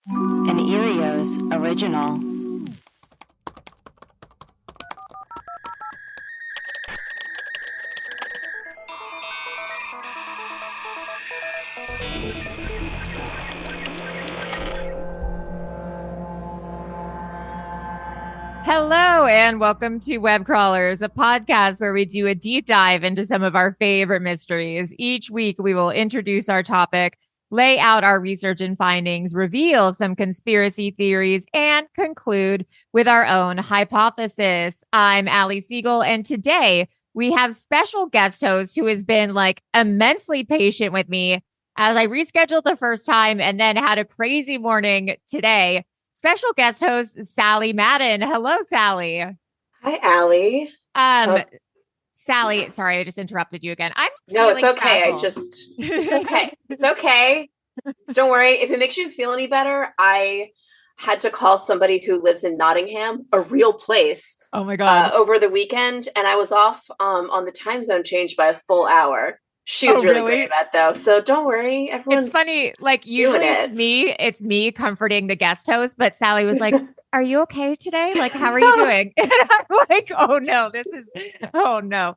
An Erios original. Hello and welcome to Web Crawlers, a podcast where we do a deep dive into some of our favorite mysteries. Each week, we will introduce our topic, lay out our research and findings, reveal some conspiracy theories, and conclude with our own hypothesis. I'm Allie Siegel, and today we have special guest host who has been like immensely patient with me as I rescheduled the first time and then had a crazy morning today. Special guest host, Sally Madden. Hello, Sally. Hi, Allie. Sally, sorry, I just interrupted you again. No, it's okay. It's okay. It's okay. Don't worry. If it makes you feel any better, I had to call somebody who lives in Nottingham, a real place. Oh my God. Over the weekend, and I was off on the time zone change by a full hour. She was really great at though. So don't worry. Everyone's It's funny. Like usually it's me comforting the guest host, but Sally was like, are you okay today? Like, how are you doing? And I'm like, oh no.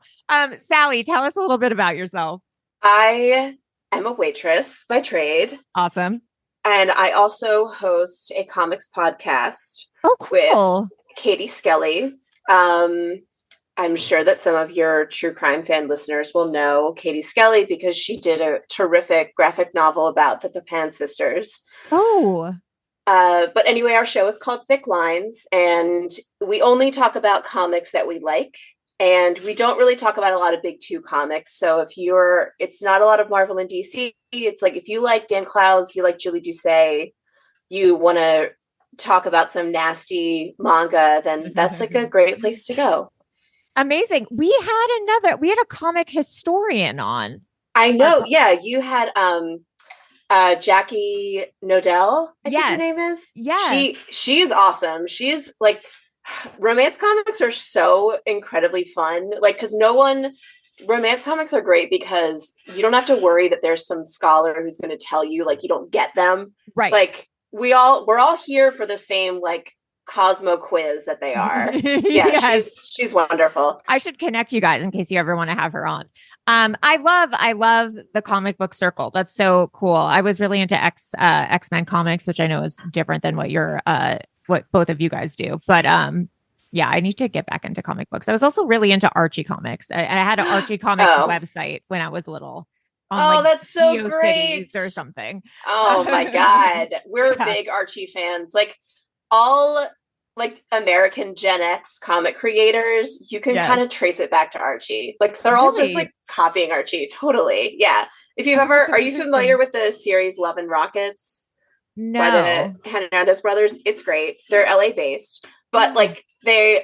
Sally, tell us a little bit about yourself. I am a waitress by trade. Awesome. And I also host a comics podcast. Oh, cool. With Katie Skelly. I'm sure that some of your true crime fan listeners will know Katie Skelly because she did a terrific graphic novel about the Papan sisters. Oh. But anyway, our show is called Thick Lines, and we only talk about comics that we like. And we don't really talk about a lot of big two comics. So it's not a lot of Marvel and DC. It's like if you like Dan Clowes, you like Julie Doucet, you want to talk about some nasty manga, then that's like a great place to go. Amazing. We had a comic historian on. I know. Yeah. You had Jackie Nodell, I think her name is. Yeah. She is awesome. She's like, romance comics are so incredibly fun. Like, because romance comics are great because you don't have to worry that there's some scholar who's going to tell you like you don't get them. Right. Like we're all here for the same like Cosmo quiz that they are. Yeah, yes. she's wonderful. I should connect you guys in case you ever want to have her on. I love the comic book circle. That's so cool. I was really into X-Men comics, which I know is different than what both of you guys do. But yeah, I need to get back into comic books. I was also really into Archie comics. I had an Archie comics website when I was little. That's so great. Or something. Oh my God. We're big Archie fans. Like all like American Gen X comic creators, you can kind of trace it back to Archie. Like they're all just like copying Archie. Totally. Yeah. If you've are you familiar with the series Love and Rockets? No. By the Hernandez brothers? It's great. They're LA based, but like they're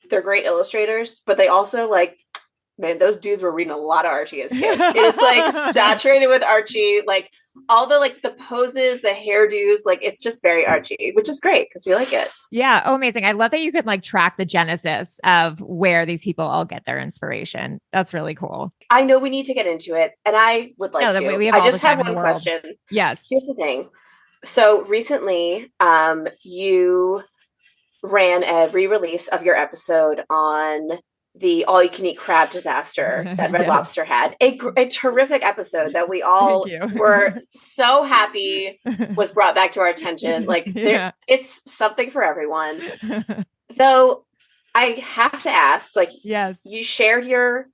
great illustrators, but they also like, man, those dudes were reading a lot of Archie as kids. It is like saturated with Archie, like all the like the poses, the hairdos, like it's just very Archie, which is great because we like it. Yeah. Oh, amazing. I love that you could like track the genesis of where these people all get their inspiration. That's really cool. I know we need to get into it, and I would like to. I just have one question. Yes. Here's the thing. So recently, you ran a re-release of your episode on the all-you-can-eat crab disaster that Red Lobster had. A terrific episode that we all were so happy was brought back to our attention. Like, it's something for everyone. Though, I have to ask, like, you shared your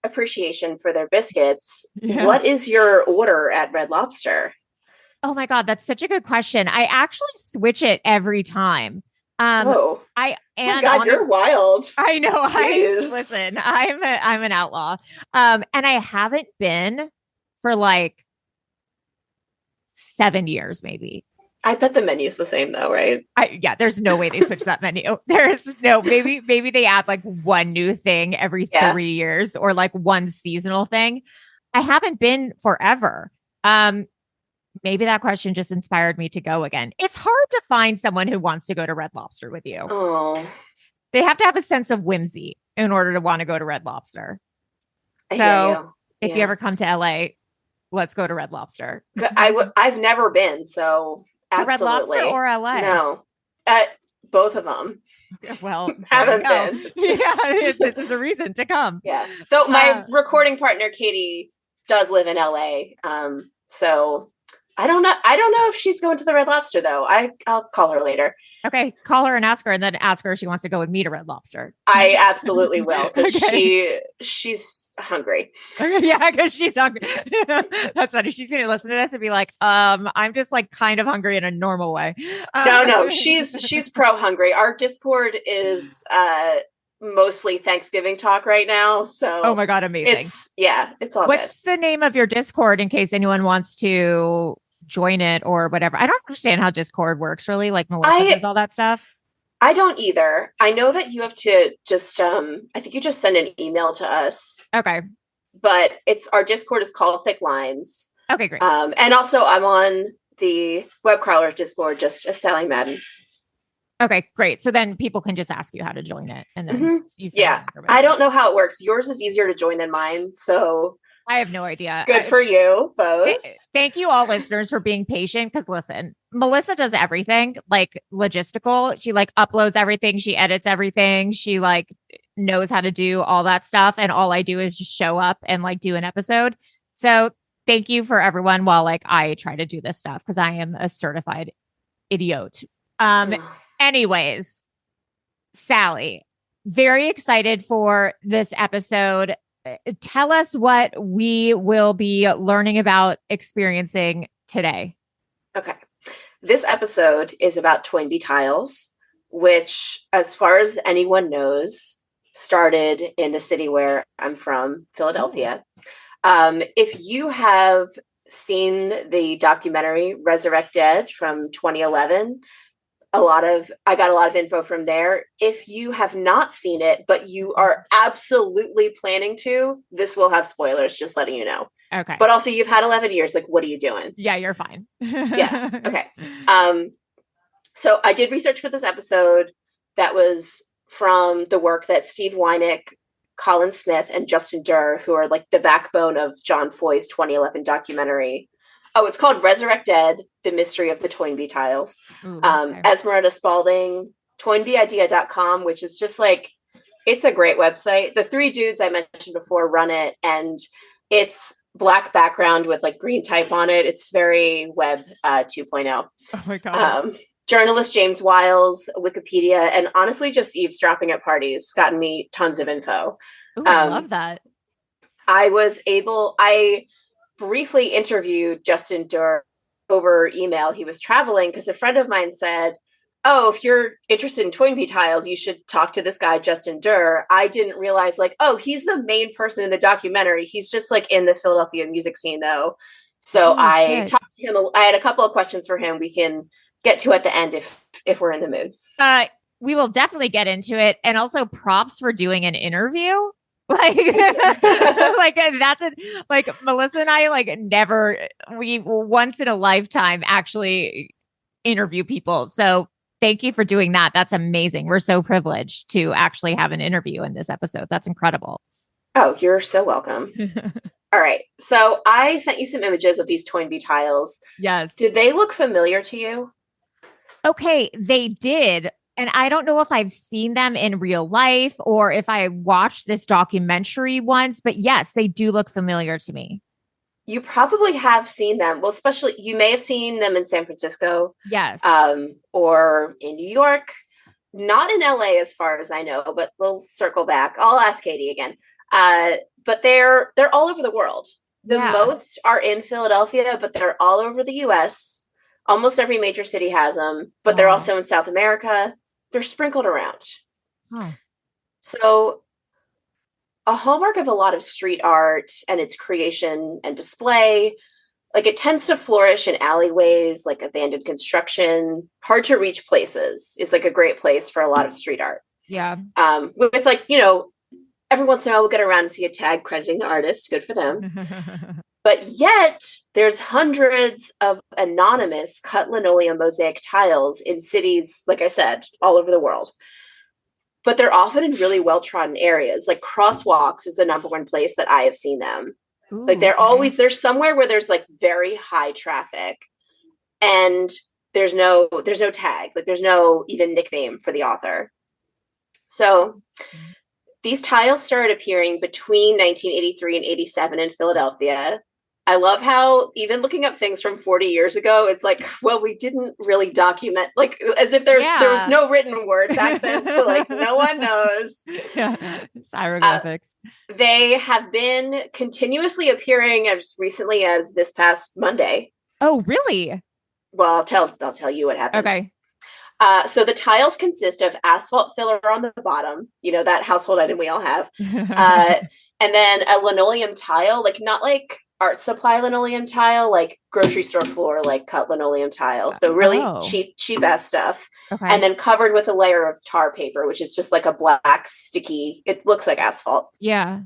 appreciation for their biscuits. Yeah. What is your order at Red Lobster? Oh my God, that's such a good question. I actually switch it every time. Oh my God, you're wild. I know. Listen, I'm an outlaw. And I haven't been for like 7 years, maybe. I bet the menu's the same though, right? There's no way they switch that menu. There's no, maybe they add like one new thing every 3 years or like one seasonal thing. I haven't been forever. Maybe that question just inspired me to go again. It's hard to find someone who wants to go to Red Lobster with you. Oh, they have to have a sense of whimsy in order to want to go to Red Lobster. If you ever come to LA, let's go to Red Lobster. I've never been, so absolutely. Red Lobster or LA? No, both of them. Well, haven't been. Yeah, this is a reason to come. Yeah. Though my recording partner Katie does live in LA, so I don't know. I don't know if she's going to the Red Lobster though. I'll call her later. Okay, call her and ask her, and then ask her if she wants to go with me to Red Lobster. I absolutely will, because she's hungry. Yeah, because she's hungry. That's funny. She's going to listen to this and be like, I'm just like kind of hungry in a normal way. No, she's pro hungry. Our Discord is mostly Thanksgiving talk right now. So oh my God, amazing. It's all What's good. the name of your Discord in case anyone wants to join it or whatever? I don't understand how Discord works really. Like Melissa does all that stuff. I don't either. I know that you have to just I think you just send an email to us. Okay. But our Discord is called Thick Lines. Okay, great. And also I'm on the Webcrawlers Discord, just as Sally Madden. Okay, great. So then people can just ask you how to join it, and then you say I don't know how it works. Yours is easier to join than mine, so I have no idea. Good for you both. Thank you all listeners for being patient. Because listen, Melissa does everything like logistical. She like uploads everything. She edits everything. She like knows how to do all that stuff. And all I do is just show up and like do an episode. So thank you for everyone while like I try to do this stuff because I am a certified idiot. Anyways, Sally, very excited for this episode. Tell us what we will be learning about experiencing today. Okay. This episode is about Toynbee Tiles, which, as far as anyone knows, started in the city where I'm from, Philadelphia. If you have seen the documentary Resurrect Dead from 2011, I got a lot of info from there. If you have not seen it, but you are absolutely planning to, this will have spoilers, just letting you know. Okay. But also you've had 11 years. Like, what are you doing? Yeah, you're fine. Yeah. Okay. So I did research for this episode that was from the work that Steve Weinick, Colin Smith, and Justin Durr, who are like the backbone of John Foy's 2011 documentary. Oh, it's called Resurrect Dead, The Mystery of the Toynbee Tiles. Okay. Esmeralda Spalding, toynbeeidea.com, which is just like, it's a great website. The three dudes I mentioned before run it, and it's black background with like green type on it. It's very web 2.0. Oh my God. Journalist James Wiles, Wikipedia, and honestly just eavesdropping at parties gotten me tons of info. Ooh, I love that. I briefly interviewed Justin Durr over email. He was traveling because a friend of mine said, oh, if you're interested in Toynbee Tiles, you should talk to this guy, Justin Durr. I didn't realize like, oh, he's the main person in the documentary. He's just like in the Philadelphia music scene though. So I talked to him. I had a couple of questions for him we can get to at the end if we're in the mood. We will definitely get into it. And also props for doing an interview. Like, like that's it. Like Melissa and I, like we once in a lifetime actually interview people. So thank you for doing that. That's amazing. We're so privileged to actually have an interview in this episode. That's incredible. Oh, you're so welcome. All right. So I sent you some images of these Toynbee tiles. Yes. Did they look familiar to you? Okay, they did. And I don't know if I've seen them in real life or if I watched this documentary once, but yes, they do look familiar to me. You probably have seen them. Well, especially you may have seen them in San Francisco. Yes. Or in New York. Not in LA as far as I know, but we'll circle back. I'll ask Katie again. But they're all over the world. The most are in Philadelphia, but they're all over the US. Almost every major city has them, but they're also in South America. They're sprinkled around. Oh. So a hallmark of a lot of street art and its creation and display, like it tends to flourish in alleyways, like abandoned construction, hard to reach places is like a great place for a lot of street art. Yeah. With like, every once in a while we'll get around and see a tag crediting the artist. Good for them. But yet there's hundreds of anonymous cut linoleum mosaic tiles in cities, like I said, all over the world. But they're often in really well-trodden areas. Like crosswalks is the number one place that I have seen them. Like there's somewhere where there's like very high traffic and there's no tag, like there's no even nickname for the author. So these tiles started appearing between 1983 and 87 in Philadelphia. I love how even looking up things from 40 years ago, it's like, well, we didn't really document, like as if there was no written word back then. So like no one knows. Yeah. It's hieroglyphics. They have been continuously appearing as recently as this past Monday. Oh, really? Well, I'll tell you what happened. Okay. So the tiles consist of asphalt filler on the bottom, that household item we all have. And then a linoleum tile, like not like art supply linoleum tile, like grocery store floor, like cut linoleum tile. So really cheap ass stuff. Okay. And then covered with a layer of tar paper, which is just like a black sticky, it looks like asphalt. Yeah.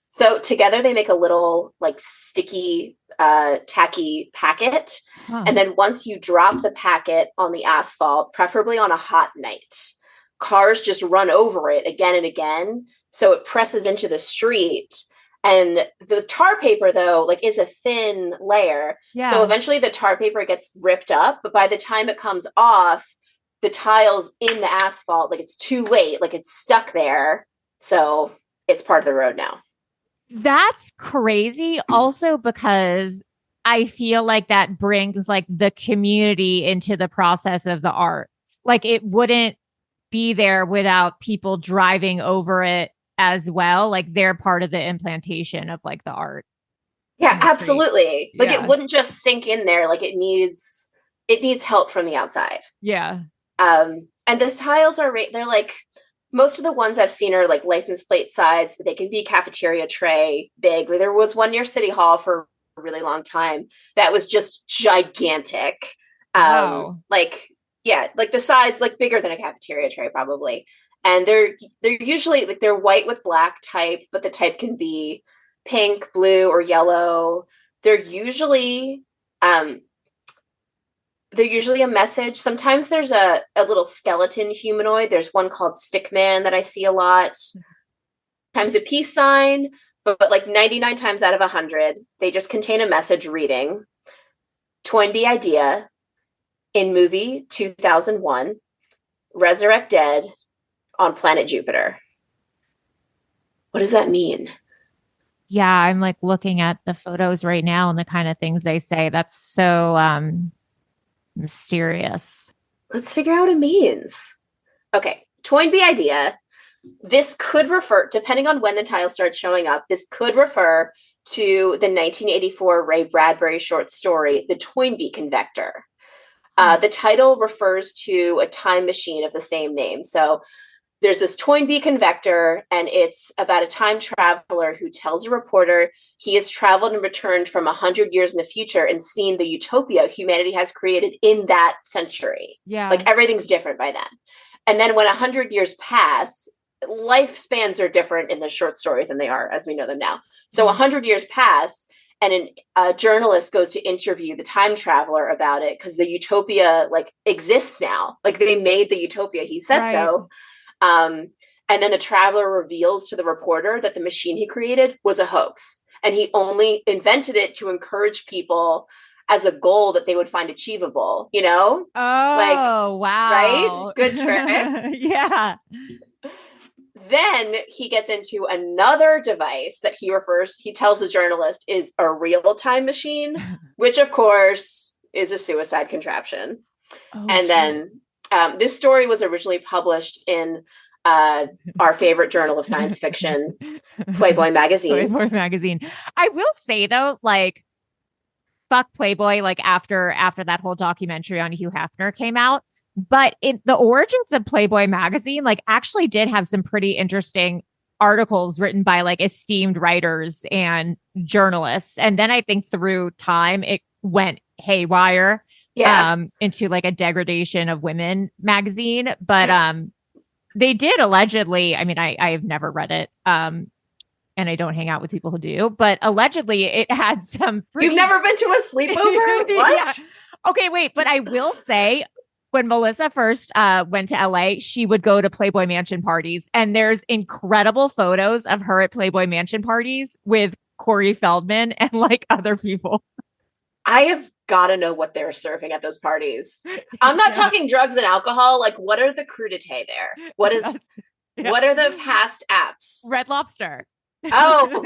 So together they make a little like sticky, tacky packet. Huh. And then once you drop the packet on the asphalt, preferably on a hot night, cars just run over it again and again. So it presses into the street. And the tar paper, though, like is a thin layer. Yeah. So eventually the tar paper gets ripped up. But by the time it comes off, the tile's in the asphalt. Like it's too late. Like it's stuck there. So it's part of the road now. That's crazy. Also, because I feel like that brings like the community into the process of the art. Like it wouldn't be there without people driving over it as well. Like they're part of the implantation of like the art. Yeah, absolutely. Like it wouldn't just sink in there. Like it needs help from the outside. Yeah. And the tiles they're like, most of the ones I've seen are like license plate size, but they can be cafeteria tray big. There was one near City Hall for a really long time that was just gigantic. Wow. Like the size, like bigger than a cafeteria tray probably. And they're usually like they're white with black type, but the type can be pink, blue, or yellow. They're usually a message. Sometimes there's a little skeleton humanoid. There's one called Stickman that I see a lot. Sometimes a peace sign, but like 99 times out of 100, they just contain a message reading, Toynbee idea, in movie 2001, resurrect dead on planet Jupiter. What does that mean? Yeah, I'm like looking at the photos right now and the kind of things they say. That's so mysterious. Let's figure out what it means. Okay, Toynbee idea. This could refer, depending on when the tile starts showing up, this could refer to the 1984 Ray Bradbury short story, The Toynbee Convector. The title refers to a time machine of the same name. So there's this Toynbee Convector, and it's about a time traveler who tells a reporter he has traveled and returned from 100 years in the future and seen the utopia humanity has created in that century. Yeah. Like everything's different by then. And then when 100 years pass, lifespans are different in the short story than they are as we know them now. So 100 years pass, and a journalist goes to interview the time traveler about it because the utopia like exists now. Like they made the utopia. He said so. And then the traveler reveals to the reporter that the machine he created was a hoax. And he only invented it to encourage people as a goal that they would find achievable, Oh, wow. Right? Good trick. Yeah. Then he gets into another device that he tells the journalist is a real time machine, which of course is a suicide contraption. And then this story was originally published in our favorite journal of science fiction, Playboy magazine. Playboy magazine. I will say though, like, fuck Playboy. Like after that whole documentary on Hugh Hefner came out, but the origins of Playboy magazine, like, actually did have some pretty interesting articles written by like esteemed writers and journalists. And then I think through time it went haywire. Into like a degradation of women magazine. But they did allegedly, I mean, I have never read it. And I don't hang out with people who do, but allegedly it had some You've never been to a sleepover? What? Yeah. Okay, wait, but I will say when Melissa first went to LA, she would go to Playboy Mansion parties, and there's incredible photos of her at Playboy Mansion parties with Corey Feldman and like other people. I have got to know what they're serving at those parties. I'm not talking drugs and alcohol. Like, what are the crudité there? What are the past apps? Red Lobster. Oh,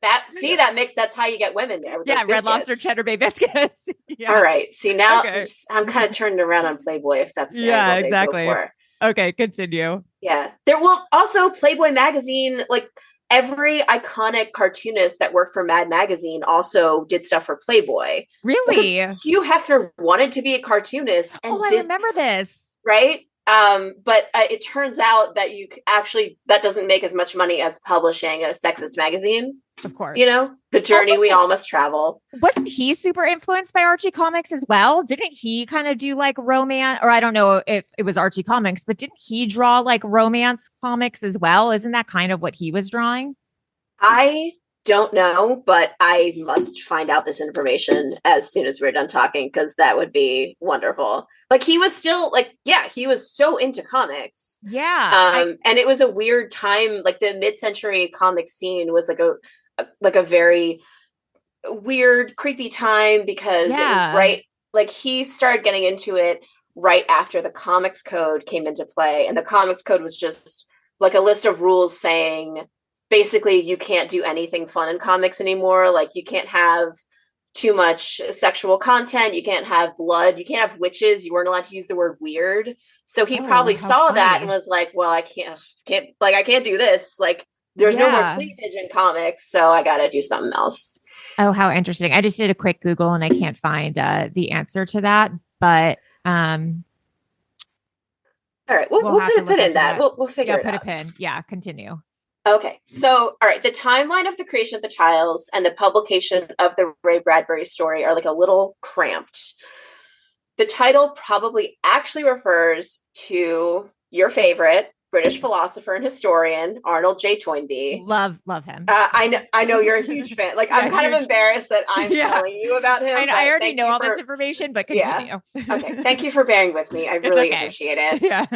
that's how you get women there. With Red Lobster Cheddar Bay biscuits. Yeah. All right. See, now I'm kind of turning around on Playboy if that's the angle they go for. Okay, continue. Yeah. There will also Playboy magazine, like every iconic cartoonist that worked for Mad Magazine also did stuff for Playboy. Really? Because Hugh Hefner wanted to be a cartoonist. And I remember this. Right? But it turns out that that doesn't make as much money as publishing a sexist magazine. Of course. You know, the journey we all must travel. Wasn't he super influenced by Archie comics as well? Didn't he kind of do like romance, or I don't know if it was Archie comics, but didn't he draw like romance comics as well? Isn't that kind of what he was drawing? I don't know, but I must find out this information as soon as we're done talking, because that would be wonderful. Like he was still he was so into comics. Yeah. And it was a weird time. Like the mid-century comic scene was like a very weird, creepy time because it was right. Like he started getting into it right after the Comics Code came into play. And the Comics Code was just like a list of rules saying, basically, you can't do anything fun in comics anymore. Like you can't have too much sexual content. You can't have blood. You can't have witches. You weren't allowed to use the word weird. So he probably saw that and was like, well, I can't do this. Like there's no more cleavage in comics. So I got to do something else. Oh, how interesting. I just did a quick Google and I can't find the answer to that, but, all right. We'll put a pin in that. We'll figure it out. Put a pin. Yeah. Continue. Okay, so, all right, the timeline of the creation of the tiles and the publication of the Ray Bradbury story are like a little cramped. The title probably actually refers to your favorite British philosopher and historian, Arnold J. Toynbee. Love him. I know you're a huge fan. Like, I'm kind of embarrassed that I'm telling you about him. I already know all this information, but continue. Okay, thank you for bearing with me. I really appreciate it. Yeah.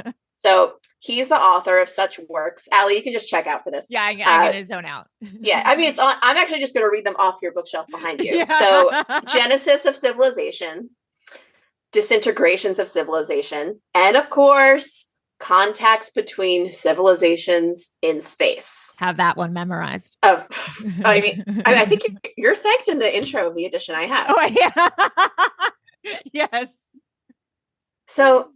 So he's the author of such works. Allie, you can just check out for this. Yeah, I'm going to zone out. Yeah, I mean, it's on. I'm actually just going to read them off your bookshelf behind you. Yeah. So Genesis of Civilization, Disintegrations of Civilization, and of course, Contacts Between Civilizations in Space. Have that one memorized. I think you're thanked in the intro of the edition I have. Oh, yeah. Yes. So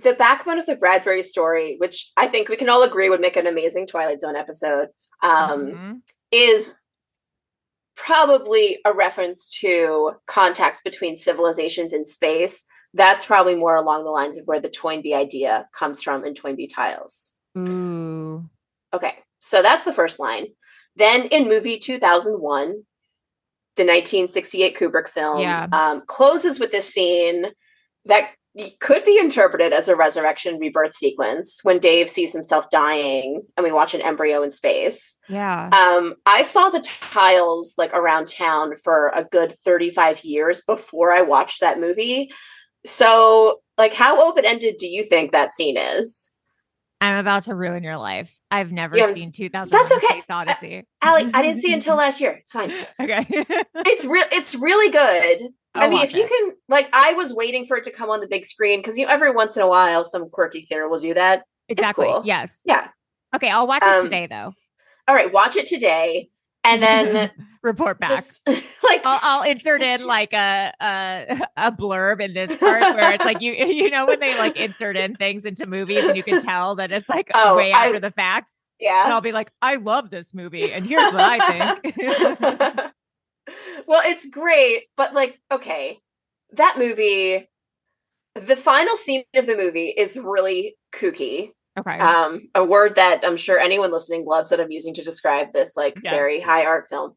the backbone of the Bradbury story, which I think we can all agree would make an amazing Twilight Zone episode, is probably a reference to contacts between civilizations in space. That's probably more along the lines of where the Toynbee idea comes from in Toynbee Tiles. Ooh. Okay, so that's the first line. Then in movie 2001, the 1968 Kubrick film closes with this scene that could be interpreted as a resurrection rebirth sequence when Dave sees himself dying and we watch an embryo in space. Yeah. I saw the tiles like around town for a good 35 years before I watched that movie. So like how open-ended do you think that scene is? I'm about to ruin your life. I've never seen 2001: That's okay. Space Odyssey. Allie, I didn't see it until last year. It's fine. Okay. It's really good. I mean, if you can, like, I was waiting for it to come on the big screen because every once in a while, some quirky theater will do that. Exactly. It's cool. Yes. Yeah. Okay, I'll watch it today, though. All right, watch it today, and then report back. I'll insert in like a blurb in this part where it's like you know when they like insert in things into movies and you can tell that it's like way after the fact. Yeah. And I'll be like, I love this movie, and here's what I think. Well, it's great, but like, okay, that movie, the final scene of the movie is really kooky. Okay. A word that I'm sure anyone listening loves that I'm using to describe this very high art film.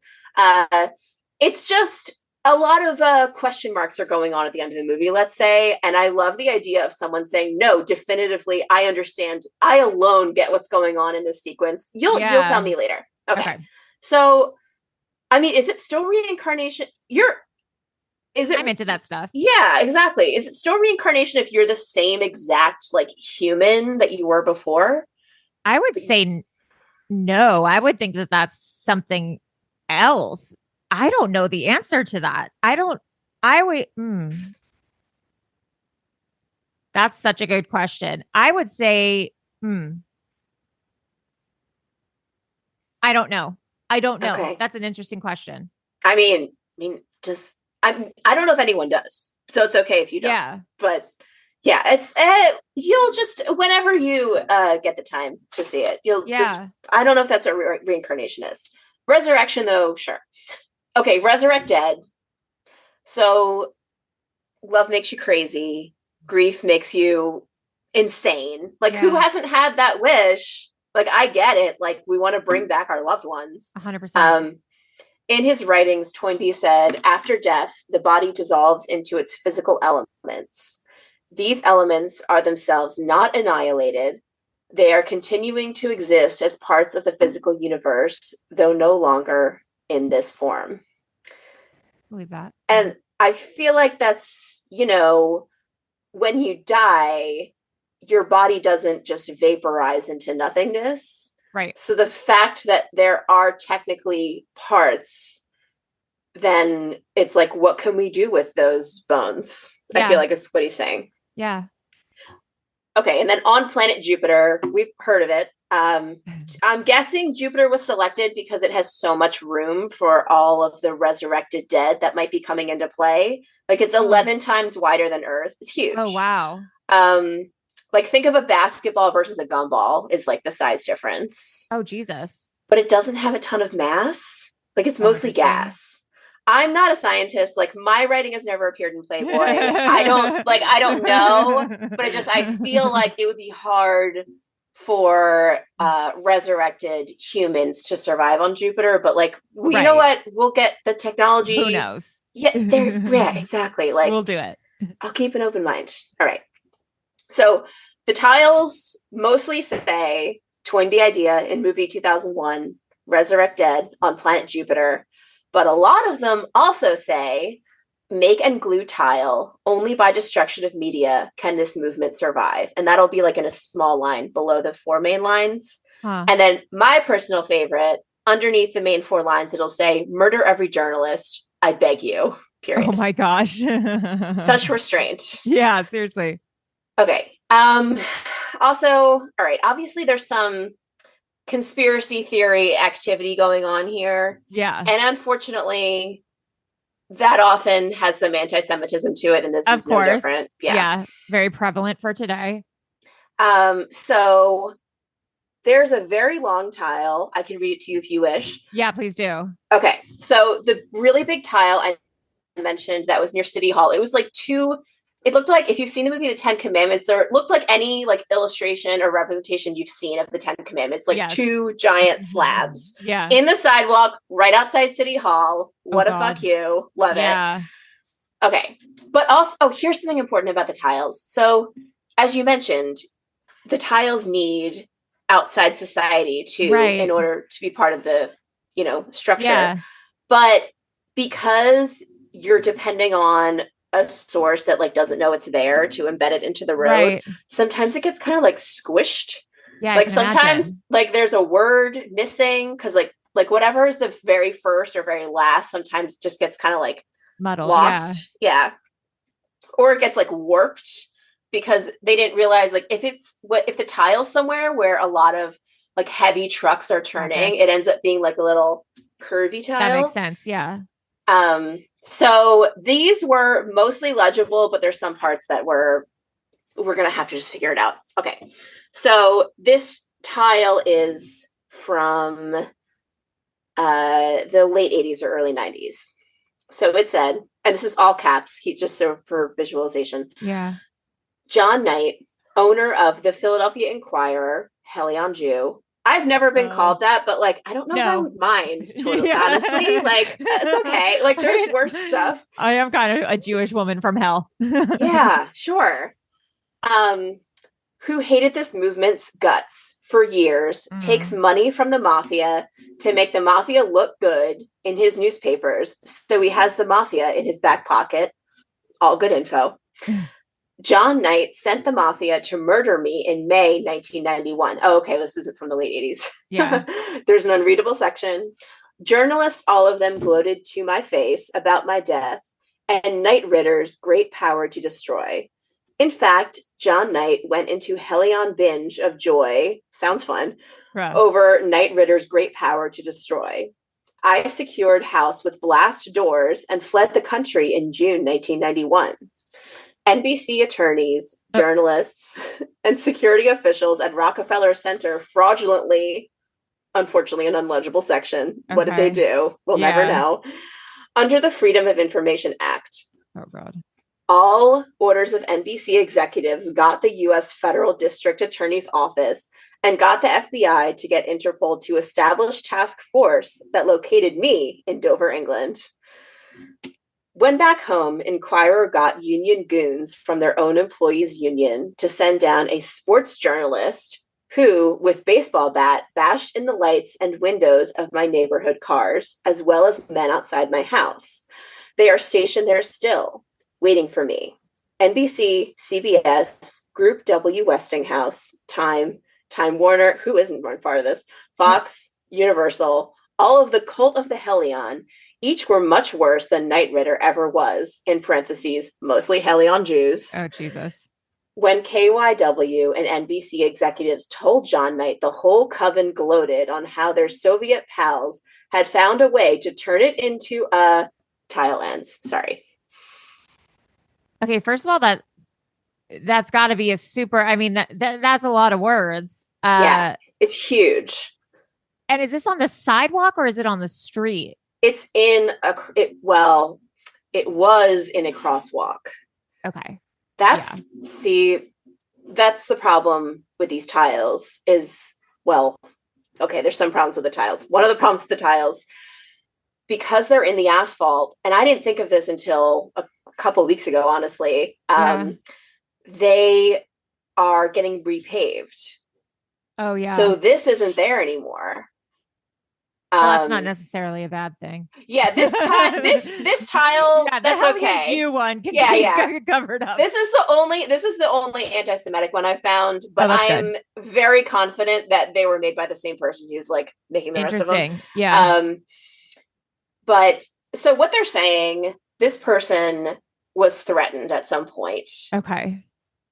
It's just a lot of question marks are going on at the end of the movie, let's say. And I love the idea of someone saying, no, definitively, I understand. I alone get what's going on in this sequence. You'll tell me later. Okay. So, I mean, is it still reincarnation? I'm into that stuff. Yeah, exactly. Is it still reincarnation if you're the same exact like human that you were before? I would say no. I would think that that's something else? I don't know the answer to that. That's such a good question. I would say, I don't know. I don't know. Okay. That's an interesting question. I mean, just I don't know if anyone does, so it's okay if you don't. Yeah. But yeah, it's you'll just whenever you get the time to see it, you'll just. I don't know if that's what reincarnation is. Resurrection, though, sure. Okay, resurrect dead. So, love makes you crazy. Grief makes you insane. Like, who hasn't had that wish? Like, I get it. Like, we want to bring back our loved ones. 100%. In his writings, Toynbee said, after death, the body dissolves into its physical elements. These elements are themselves not annihilated. They are continuing to exist as parts of the physical universe, though no longer in this form. Believe that. And I feel like that's, when you die, your body doesn't just vaporize into nothingness. Right. So the fact that there are technically parts, then it's like, what can we do with those bones? I feel like it's what he's saying. Yeah. Okay. And then on planet Jupiter, we've heard of it. I'm guessing Jupiter was selected because it has so much room for all of the resurrected dead that might be coming into play. Like it's 11 times wider than Earth. It's huge. Oh, wow. Like think of a basketball versus a gumball is like the size difference. Oh, Jesus. But it doesn't have a ton of mass. Like it's mostly gas. I'm not a scientist. Like my writing has never appeared in Playboy. I don't know, but I feel like it would be hard for resurrected humans to survive on Jupiter. But like, you know what? We'll get the technology. Who knows? Yeah, exactly. Like we'll do it. I'll keep an open mind. All right. So the tiles mostly say Toynbee idea in movie 2001, resurrect dead on planet Jupiter. But a lot of them also say make and glue tile. Only by destruction of media can this movement survive. And that'll be like in a small line below the 4 main lines. And then my personal favorite, underneath the main 4 lines, it'll say murder every journalist. I beg you. Period. Oh my gosh. Such restraint. Yeah, seriously. Okay. Also, all right. Obviously, there's some conspiracy theory activity going on here. Yeah. And unfortunately, that often has some anti-Semitism to it, and this is no different. Yeah. Very prevalent for today. So there's a very long tile. I can read it to you if you wish. Yeah, please do. Okay. So the really big tile I mentioned that was near City Hall, it was like it looked like, if you've seen the movie The 10 Commandments, or it looked like any like illustration or representation you've seen of the 10 Commandments, like 2 giant slabs in the sidewalk right outside City Hall. What a fuck you. Love it. Okay. But also, here's something important about the tiles. So as you mentioned, the tiles need outside society in order to be part of the, structure. Yeah. But because you're depending on a source that like doesn't know it's there to embed it into the road, sometimes it gets kind of like squished. Yeah, like sometimes like there's a word missing because like whatever is the very first or very last sometimes just gets kind of like muddled, lost. Yeah. Or it gets like warped because they didn't realize like if the tile's somewhere where a lot of like heavy trucks are turning, it ends up being like a little curvy tile. That makes sense. Yeah. So these were mostly legible, but there's some parts that we're going to have to just figure it out. Okay. So this tile is from the late 80s or early 90s. So it said, and this is all caps, just so for visualization. Yeah. John Knight, owner of the Philadelphia Inquirer, Helion Jew. I've never been called that, but like, I don't know if I would mind, totally, honestly. Like, it's okay. Like, there's worse stuff. I am kind of a Jewish woman from hell. Yeah, sure. Who hated this movement's guts for years, takes money from the mafia to make the mafia look good in his newspapers. So he has the mafia in his back pocket. All good info. John Knight sent the mafia to murder me in May 1991. Oh, okay. This isn't from the late 80s. Yeah. There's an unreadable section. Journalists, all of them, gloated to my face about my death and Knight Ritter's great power to destroy. In fact, John Knight went into Hellion binge of joy, sounds fun, over Knight Ritter's great power to destroy. I secured house with blast doors and fled the country in June 1991. NBC attorneys, journalists, and security officials at Rockefeller Center fraudulently, unfortunately, an unlegible section. Okay. What did they do? We'll never know. Under the Freedom of Information Act. Oh, God. All orders of NBC executives got the U.S. Federal District Attorney's Office and got the FBI to get Interpol to establish task force that located me in Dover, England. When back home, Inquirer got union goons from their own employees' union to send down a sports journalist who, with baseball bat, bashed in the lights and windows of my neighborhood cars, as well as men outside my house. They are stationed there still, waiting for me. NBC, CBS, Group W Westinghouse, Time Warner, who isn't one part of this, Fox, Universal, all of the cult of the Hellion, each were much worse than Knight Ritter ever was, in parentheses, mostly Hellion Jews. Oh, Jesus. When KYW and NBC executives told John Knight, the whole coven gloated on how their Soviet pals had found a way to turn it into a tile ends. Sorry. Okay, first of all, that's got to be a super. I mean, that's a lot of words. Yeah, it's huge. And is this on the sidewalk or is it on the street? It's in it was in a crosswalk. Okay. That's the problem with these tiles is, well, okay, there's some problems with the tiles. One of the problems with the tiles, because they're in the asphalt, and I didn't think of this until a couple of weeks ago, honestly, they are getting repaved. Oh, yeah. So this isn't there anymore. Well, that's not necessarily a bad thing. Yeah, this tile, that's okay. Jew one can be covered up. This is the only anti-Semitic one I found, but I am very confident that they were made by the same person who's like making the rest of them. Yeah. But so what they're saying, this person was threatened at some point. Okay.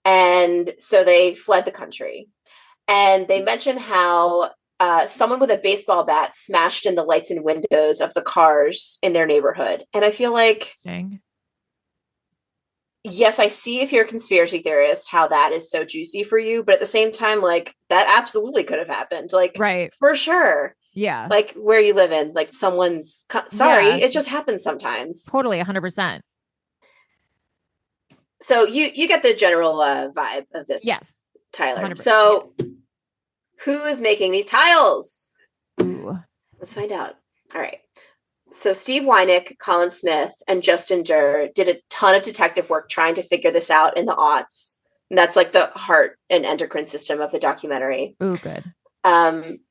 And so they fled the country. And they mention how someone with a baseball bat smashed in the lights and windows of the cars in their neighborhood. And I feel like, yes, I see if you're a conspiracy theorist, how that is so juicy for you. But at the same time, like, that absolutely could have happened. Like, right. For sure. Yeah. Like where you live in, like someone's, it just happens sometimes. Totally, 100%. So you get the general vibe of this. Yes. Tyler. So who is making these tiles? Ooh. Let's find out. All right. So Steve Wynick, Colin Smith, and Justin Durr did a ton of detective work trying to figure this out in the aughts. And that's like the heart and endocrine system of the documentary. Ooh, good.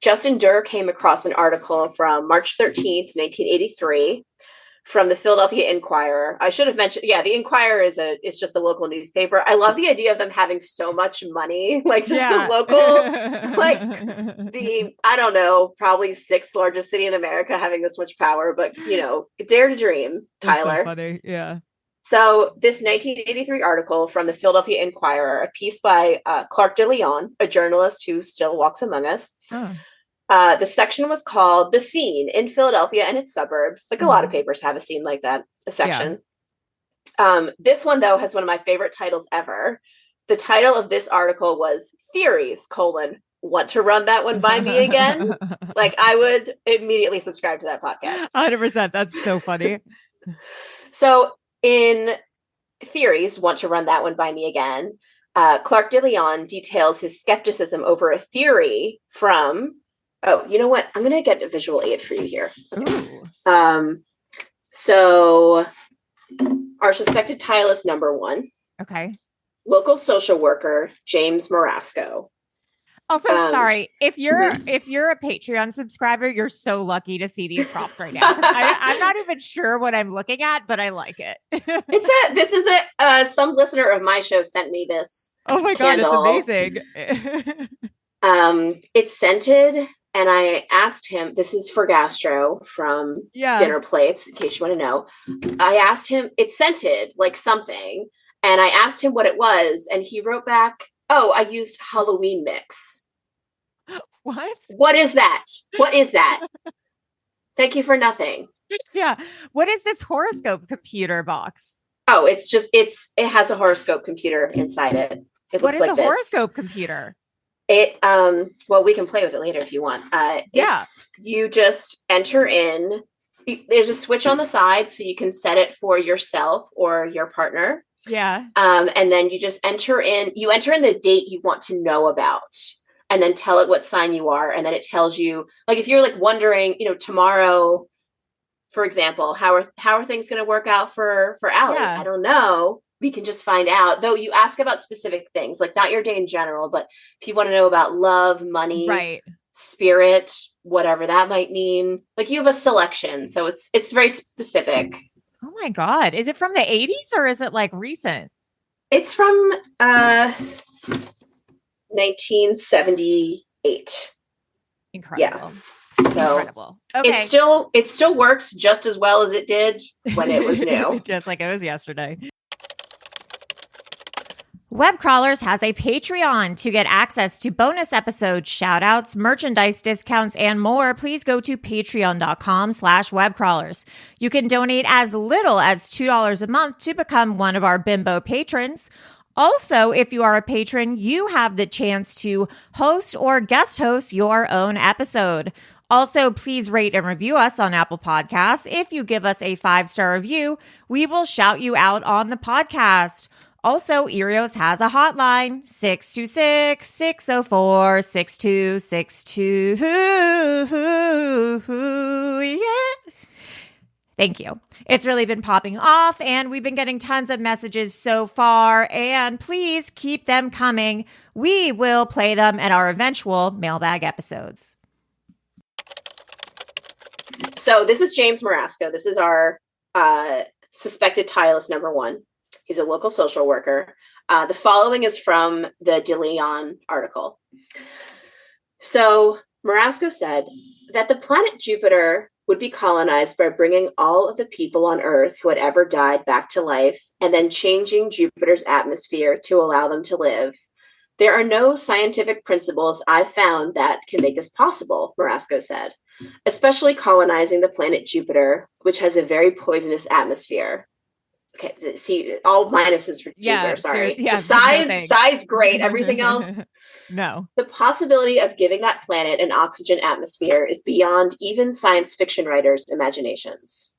Justin Durr came across an article from March 13th, 1983, from the Philadelphia Inquirer. I should have mentioned, the Inquirer is just a local newspaper. I love the idea of them having so much money, like just a local, like I don't know, probably sixth largest city in America having this much power, but dare to dream, Tyler. So funny. Yeah. So this 1983 article from the Philadelphia Inquirer, a piece by Clark DeLeon, a journalist who still walks among us. Oh. The section was called "The Scene in Philadelphia and its Suburbs." Like a lot of papers have a scene like that, a section. Yeah. This one, though, has one of my favorite titles ever. The title of this article was "Theories, want to run that one by me again?" Like, I would immediately subscribe to that podcast. 100%. That's so funny. So in "Theories, want to run that one by me again," Clark DeLeon details his skepticism over a theory from... Oh, you know what? I'm going to get a visual aid for you here. So our suspected tile is number 1. Okay. Local social worker, James Marasco. Also, sorry, if you're a Patreon subscriber, you're so lucky to see these props right now. I'm not even sure what I'm looking at, but I like it. This is some listener of my show sent me this. Oh my candle. God, it's amazing. It's scented. And I asked him, this is for gastro from Dinner Plates, in case you want to know. I asked him, it's scented like something. And I asked him what it was. And he wrote back, oh, I used Halloween mix. What? What is that? What is that? Thank you for nothing. Yeah. What is this horoscope computer box? Oh, it has a horoscope computer inside it. It looks like this. What is a horoscope computer? It, well, we can play with it later if you want. You just enter in, there's a switch on the side so you can set it for yourself or your partner. Yeah. And then you just enter in the date you want to know about and then tell it what sign you are. And then it tells you, like, if you're like wondering, tomorrow, for example, how are things going to work out for Allie? Yeah. I don't know. We can just find out. Though you ask about specific things, like not your day in general, but if you want to know about love, money, right, spirit, whatever that might mean, like you have a selection. So it's very specific. Oh my God. Is it from the 80s or is it like recent? It's from 1978. Incredible. Yeah. So incredible. Okay. It still works just as well as it did when it was new. Just like it was yesterday. Webcrawlers has a Patreon. To get access to bonus episodes, shout outs, merchandise discounts, and more, please go to patreon.com/webcrawlers. You can donate as little as $2 a month to become one of our bimbo patrons. Also, if you are a patron, you have the chance to host or guest host your own episode. Also, please rate and review us on Apple Podcasts. If you give us a 5-star review, we will shout you out on the podcast. Also, Erios has a hotline, 626-604-6262. Yeah. Thank you. It's really been popping off, and we've been getting tons of messages so far, and please keep them coming. We will play them at our eventual mailbag episodes. So this is James Marasco. This is our suspected tilist number 1. He's a local social worker. The following is from the De Leon article. So Marasco said that the planet Jupiter would be colonized by bringing all of the people on Earth who had ever died back to life and then changing Jupiter's atmosphere to allow them to live. There are no scientific principles I've found that can make this possible, Marasco said, especially colonizing the planet Jupiter, which has a very poisonous atmosphere. Okay, see, all minuses for Jupiter, sorry. Size, great. Everything else, no. The possibility of giving that planet an oxygen atmosphere is beyond even science fiction writers' imaginations.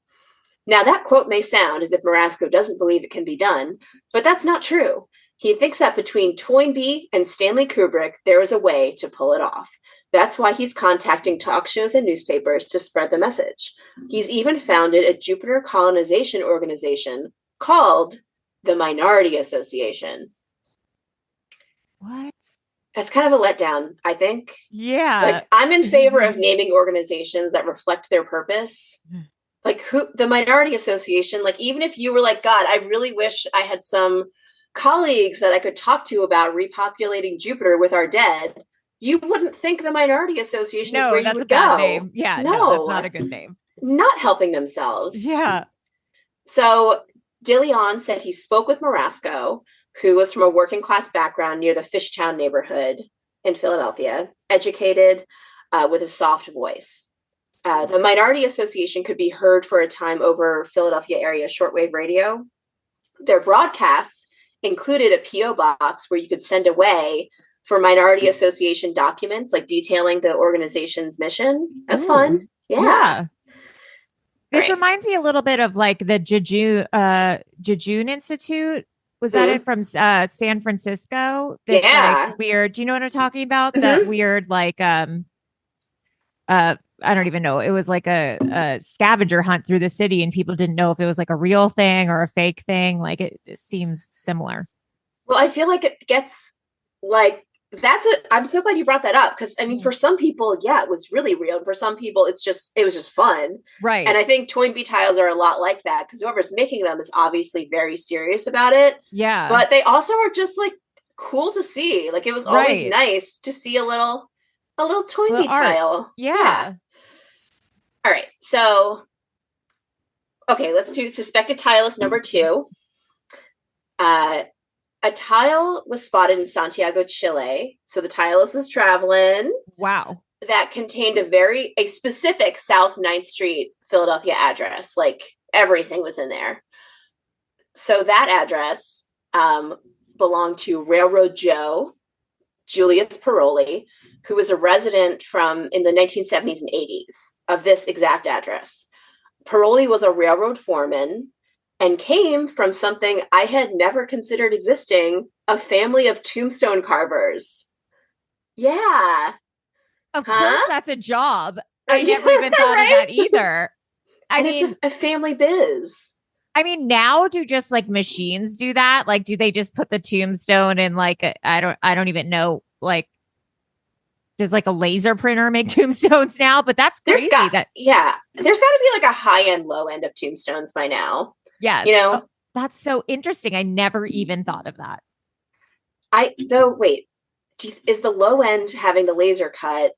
Now, that quote may sound as if Marasco doesn't believe it can be done, but that's not true. He thinks that between Toynbee and Stanley Kubrick, there is a way to pull it off. That's why he's contacting talk shows and newspapers to spread the message. He's even founded a Jupiter colonization organization called the Minority Association. What? That's kind of a letdown, I think. Yeah. Like, I'm in favor of naming organizations that reflect their purpose. Like the Minority Association, like even if you were like, God, I really wish I had some colleagues that I could talk to about repopulating Jupiter with our dead, you wouldn't think the Minority Association is where you would go. Bad name. Yeah, no, that's not a good name. Not helping themselves. Yeah. So De Leon said he spoke with Marasco, who was from a working class background near the Fishtown neighborhood in Philadelphia, educated with a soft voice. The Minority Association could be heard for a time over Philadelphia area shortwave radio. Their broadcasts included a P.O. box where you could send away for Minority Association documents, like detailing the organization's mission. That's fun. Yeah. This reminds me a little bit of like the Jejune Institute. Was that it from San Francisco? This, like, weird. Do you know what I'm talking about? That weird, like, I don't even know. It was like a scavenger hunt through the city, and people didn't know if it was like a real thing or a fake thing. Like it seems similar. Well, I feel like it gets like I'm so glad you brought that up, because I mean, for some people, it was really real. And for some people, it was just fun. Right. And I think Toynbee Tiles are a lot like that, because whoever's making them is obviously very serious about it. Yeah. But they also are just like cool to see. Like it was always nice to see a little A little Toynbee tile. Yeah. All right. So, okay, let's do suspected tile is number 2. A tile was spotted in Santiago, Chile. So the tile is traveling. Wow. That contained a specific South 9th Street, Philadelphia address. Like everything was in there. So that address belonged to Railroad Joe, Julius Paroli, who was a resident in the 1970s and 80s of this exact address. Paroli was a railroad foreman and came from something I had never considered existing, a family of tombstone carvers. Yeah. Of course, that's a job. I never even thought of that either. It's a family biz. I mean, now do just like machines do that? Like, do they just put the tombstone in like I don't even know. Like, does like a laser printer make tombstones now? But that's crazy. There's got to be like a high end, low end of tombstones by now. Yes. You know, that's so interesting. I never even thought of that. Is the low end having the laser cut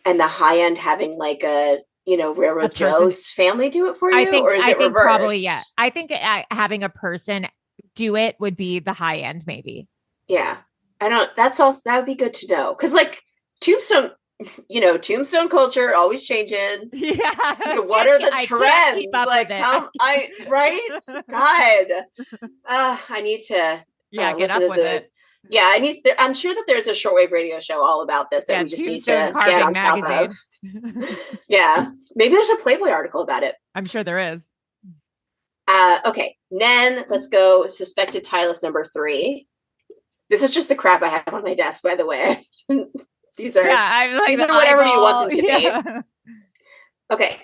and the high end having like a Railroad Joe's family do it for you? Or is it reversed? Probably, yeah. I think having a person do it would be the high end, maybe. Yeah. That would be good to know. Cause like tombstone culture always changing. Yeah. What are the trends? Like, right? God. I need to get up with it. Yeah, I'm sure that there's a shortwave radio show all about this that we just need to get on top of. Yeah. Maybe there's a Playboy article about it. I'm sure there is. Okay. Then let's go suspected tile is number 3. This is just the crap I have on my desk, by the way. These are whatever you want them to be. Okay.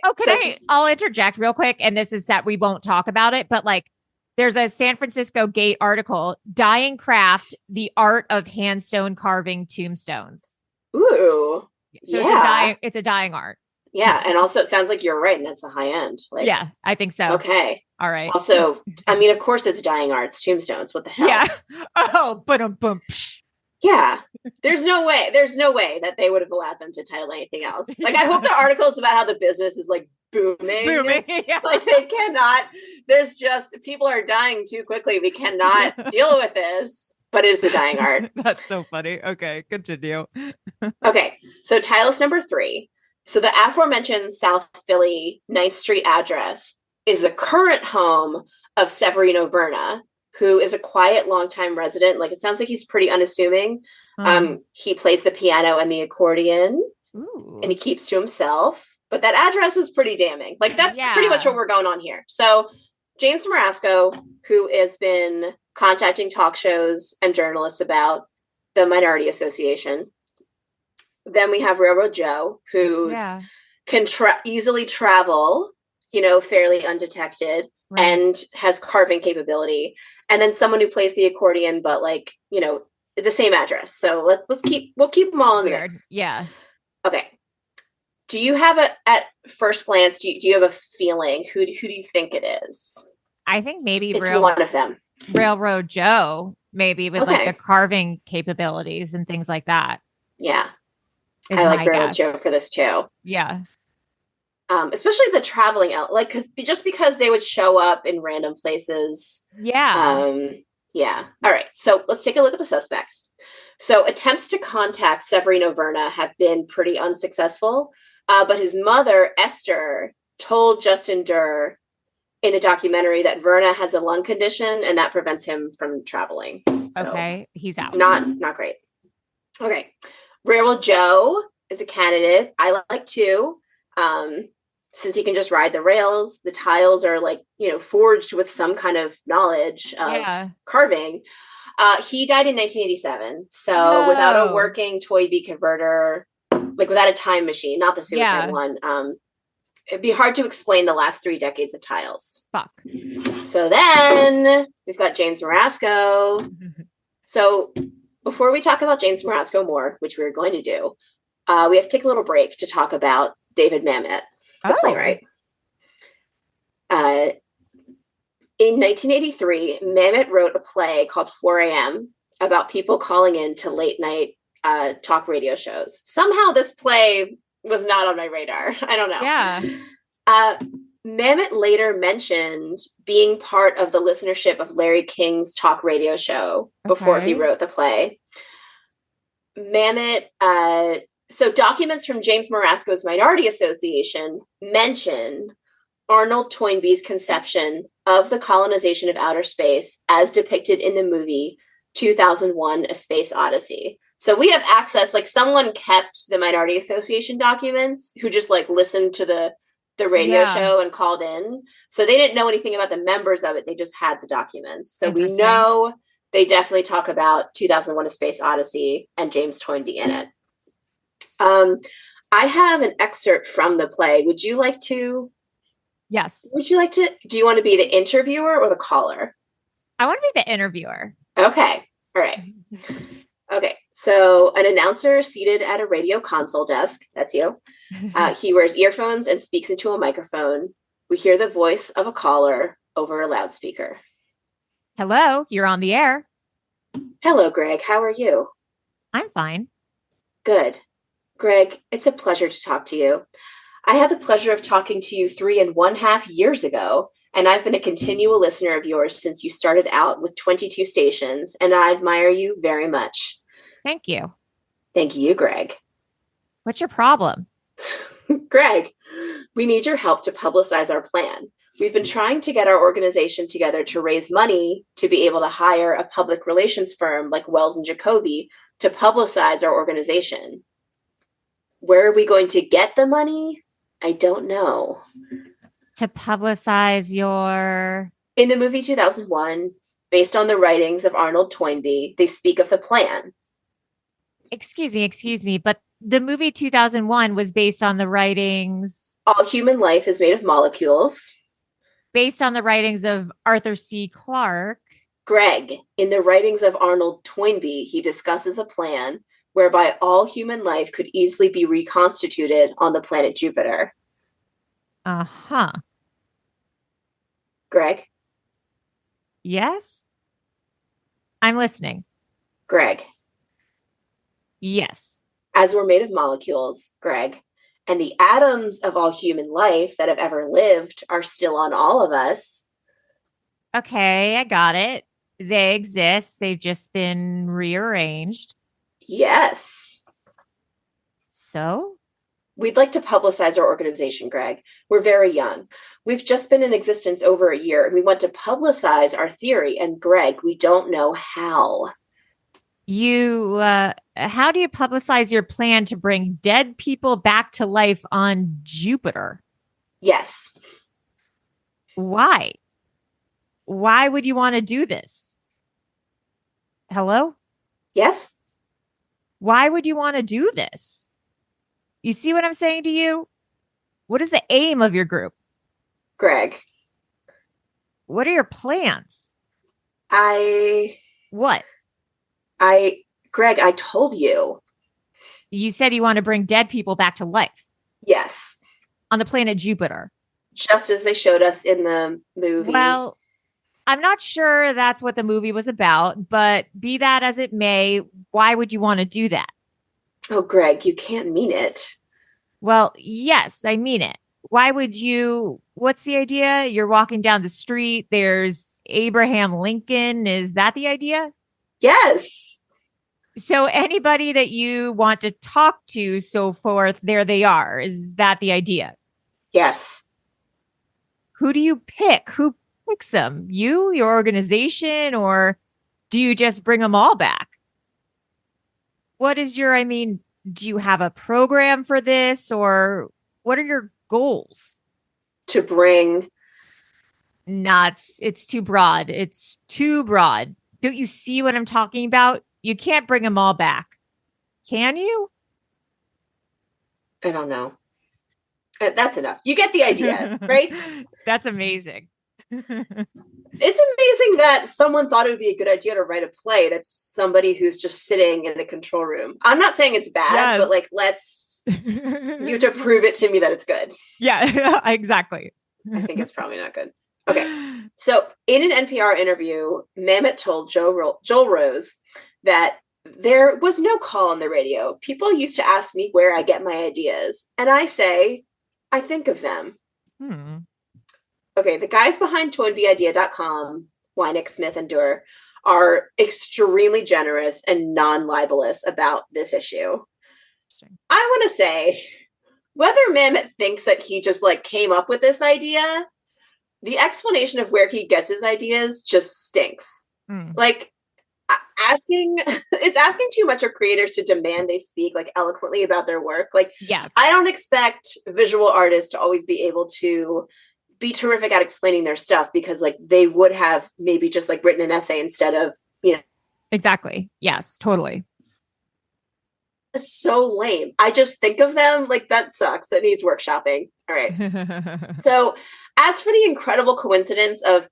I'll interject real quick. And this is that we won't talk about it, but like there's a San Francisco Gate article, Dying Craft, the art of handstone carving tombstones. Ooh. So it's a dying art. Yeah. And also it sounds like you're right. And that's the high end. Like, yeah, I think so. Okay. All right. Also, I mean, of course it's dying arts, tombstones. What the hell? Yeah. Oh, boom. Yeah. There's no way that they would have allowed them to title anything else. Like, I hope the articles about how the business is like booming. Yeah. Like they cannot, people are dying too quickly. We cannot deal with this, but it is the dying art. That's so funny. Okay, continue. Okay. So tile is number 3. So the aforementioned South Philly 9th Street address is the current home of Severino Verna, who is a quiet, longtime resident. Like, it sounds like he's pretty unassuming. He plays the piano and the accordion. Ooh. And he keeps to himself. But that address is pretty damning. Like, that's pretty much what we're going on here. So James Marasco, who has been contacting talk shows and journalists about the Minority Association. Then we have Railroad Joe, who can easily travel, fairly undetected. Right. And has carving capability. And then someone who plays the accordion, but like, the same address. So we'll keep them all in the mix. Yeah. Okay. Do you have at first glance, do you have a feeling? Who do you think it is? I think maybe it's one of them. Railroad Joe, maybe with like the carving capabilities and things like that. Yeah. I like Railroad Joe for this too. Yeah. Especially the traveling out, like, because they would show up in random places. Yeah. Yeah. All right. So let's take a look at the suspects. So attempts to contact Severino Verna have been pretty unsuccessful. But his mother, Esther, told Justin Durr in the documentary that Verna has a lung condition and that prevents him from traveling. So okay. He's out. Not great. Okay. Railroad Joe is a candidate. I like too. Since he can just ride the rails, the tiles are like, forged with some kind of knowledge of carving. He died in 1987. So without a working Toynbee converter, like without a time machine, not the suicide one, it'd be hard to explain the last 3 decades of tiles. Fuck. So then we've got James Marasco. So before we talk about James Marasco more, which we're going to do, we have to take a little break to talk about David Mamet, the playwright. In 1983, Mamet wrote a play called 4 a.m. about people calling in to late night talk radio shows. Somehow this play was not on my radar. I don't know. Yeah. Mamet later mentioned being part of the listenership of Larry King's talk radio show before he wrote the play. Mamet, so documents from James Marasco's Minority Association mention Arnold Toynbee's conception of the colonization of outer space as depicted in the movie 2001: A Space Odyssey. So we have access, like someone kept the Minority Association documents who just like listened to the radio show and called in. So they didn't know anything about the members of it. They just had the documents. So we know they definitely talk about 2001: A Space Odyssey and James Toynbee in it. I have an excerpt from the play. Would you like to? Yes. Would you like to? Do you want to be the interviewer or the caller? I want to be the interviewer. Okay. All right. Okay. So an announcer seated at a radio console desk. That's you. He wears earphones and speaks into a microphone. We hear the voice of a caller over a loudspeaker. Hello, you're on the air. Hello, Greg. How are you? I'm fine. Good. Greg, it's a pleasure to talk to you. I had the pleasure of talking to you 3.5 years ago, and I've been a continual listener of yours since you started out with 22 stations, and I admire you very much. Thank you. Thank you, Greg. What's your problem? Greg, we need your help to publicize our plan. We've been trying to get our organization together to raise money to be able to hire a public relations firm like Wells and Jacoby to publicize our organization. Where are we going to get the money? I don't know. To publicize your... In the movie 2001, based on the writings of Arnold Toynbee, they speak of the plan. Excuse me, but the movie 2001 was based on the writings... All human life is made of molecules. Based on the writings of Arthur C. Clarke. Greg, in the writings of Arnold Toynbee, he discusses a plan whereby all human life could easily be reconstituted on the planet Jupiter. Uh-huh. Greg? Yes? I'm listening. Greg? Yes. As we're made of molecules, Greg, and the atoms of all human life that have ever lived are still on all of us. Okay, I got it. They exist. They've just been rearranged. Yes. So? We'd like to publicize our organization, Greg. We're very young. We've just been in existence over a year, and we want to publicize our theory. And Greg, we don't know how. How do you publicize your plan to bring dead people back to life on Jupiter? Yes. Why? Why would you want to do this? Hello? Yes? Why would you want to do this? You see what I'm saying to you? What is the aim of your group? Greg. What are your plans? What? Greg, I told you. You said you want to bring dead people back to life. Yes. On the planet Jupiter. Just as they showed us in the movie. Well, I'm not sure that's what the movie was about, but be that as it may, why would you want to do that? Oh, Greg, you can't mean it. Well, yes, I mean it. Why would you? What's the idea? You're walking down the street. There's Abraham Lincoln. Is that the idea? Yes. So anybody that you want to talk to, so forth, there they are. Is that the idea? Yes. Who do you pick? Who picks them? You, your organization, or do you just bring them all back? What is your, do you have a program for this, or what are your goals? To bring... It's too broad. It's too broad. Don't you see what I'm talking about? You can't bring them all back. Can you? I don't know. That's enough. You get the idea, right? That's amazing. It's amazing that someone thought it would be a good idea to write a play that's somebody who's just sitting in a control room. I'm not saying it's bad, but like, you have to prove it to me that it's good. Yeah, exactly. I think it's probably not good. Okay. So in an NPR interview, Mamet told Joel Rose that there was no call on the radio. People used to ask me where I get my ideas, and I say, I think of them. Okay, the guys behind ToynbeeIdea.com, Wynick, Smith, and Durr, are extremely generous and non-libelous about this issue. I want to say, whether Mamet thinks that he just like came up with this idea, the explanation of where he gets his ideas just stinks. Like, it's asking too much of creators to demand they speak like eloquently about their work. Like, yes, I don't expect visual artists to always be able to be terrific at explaining their stuff, because like they would have maybe just like written an essay instead of, exactly. Yes, totally. It's so lame. I just think of them like, that sucks. That needs workshopping. All right. So as for the incredible coincidence of,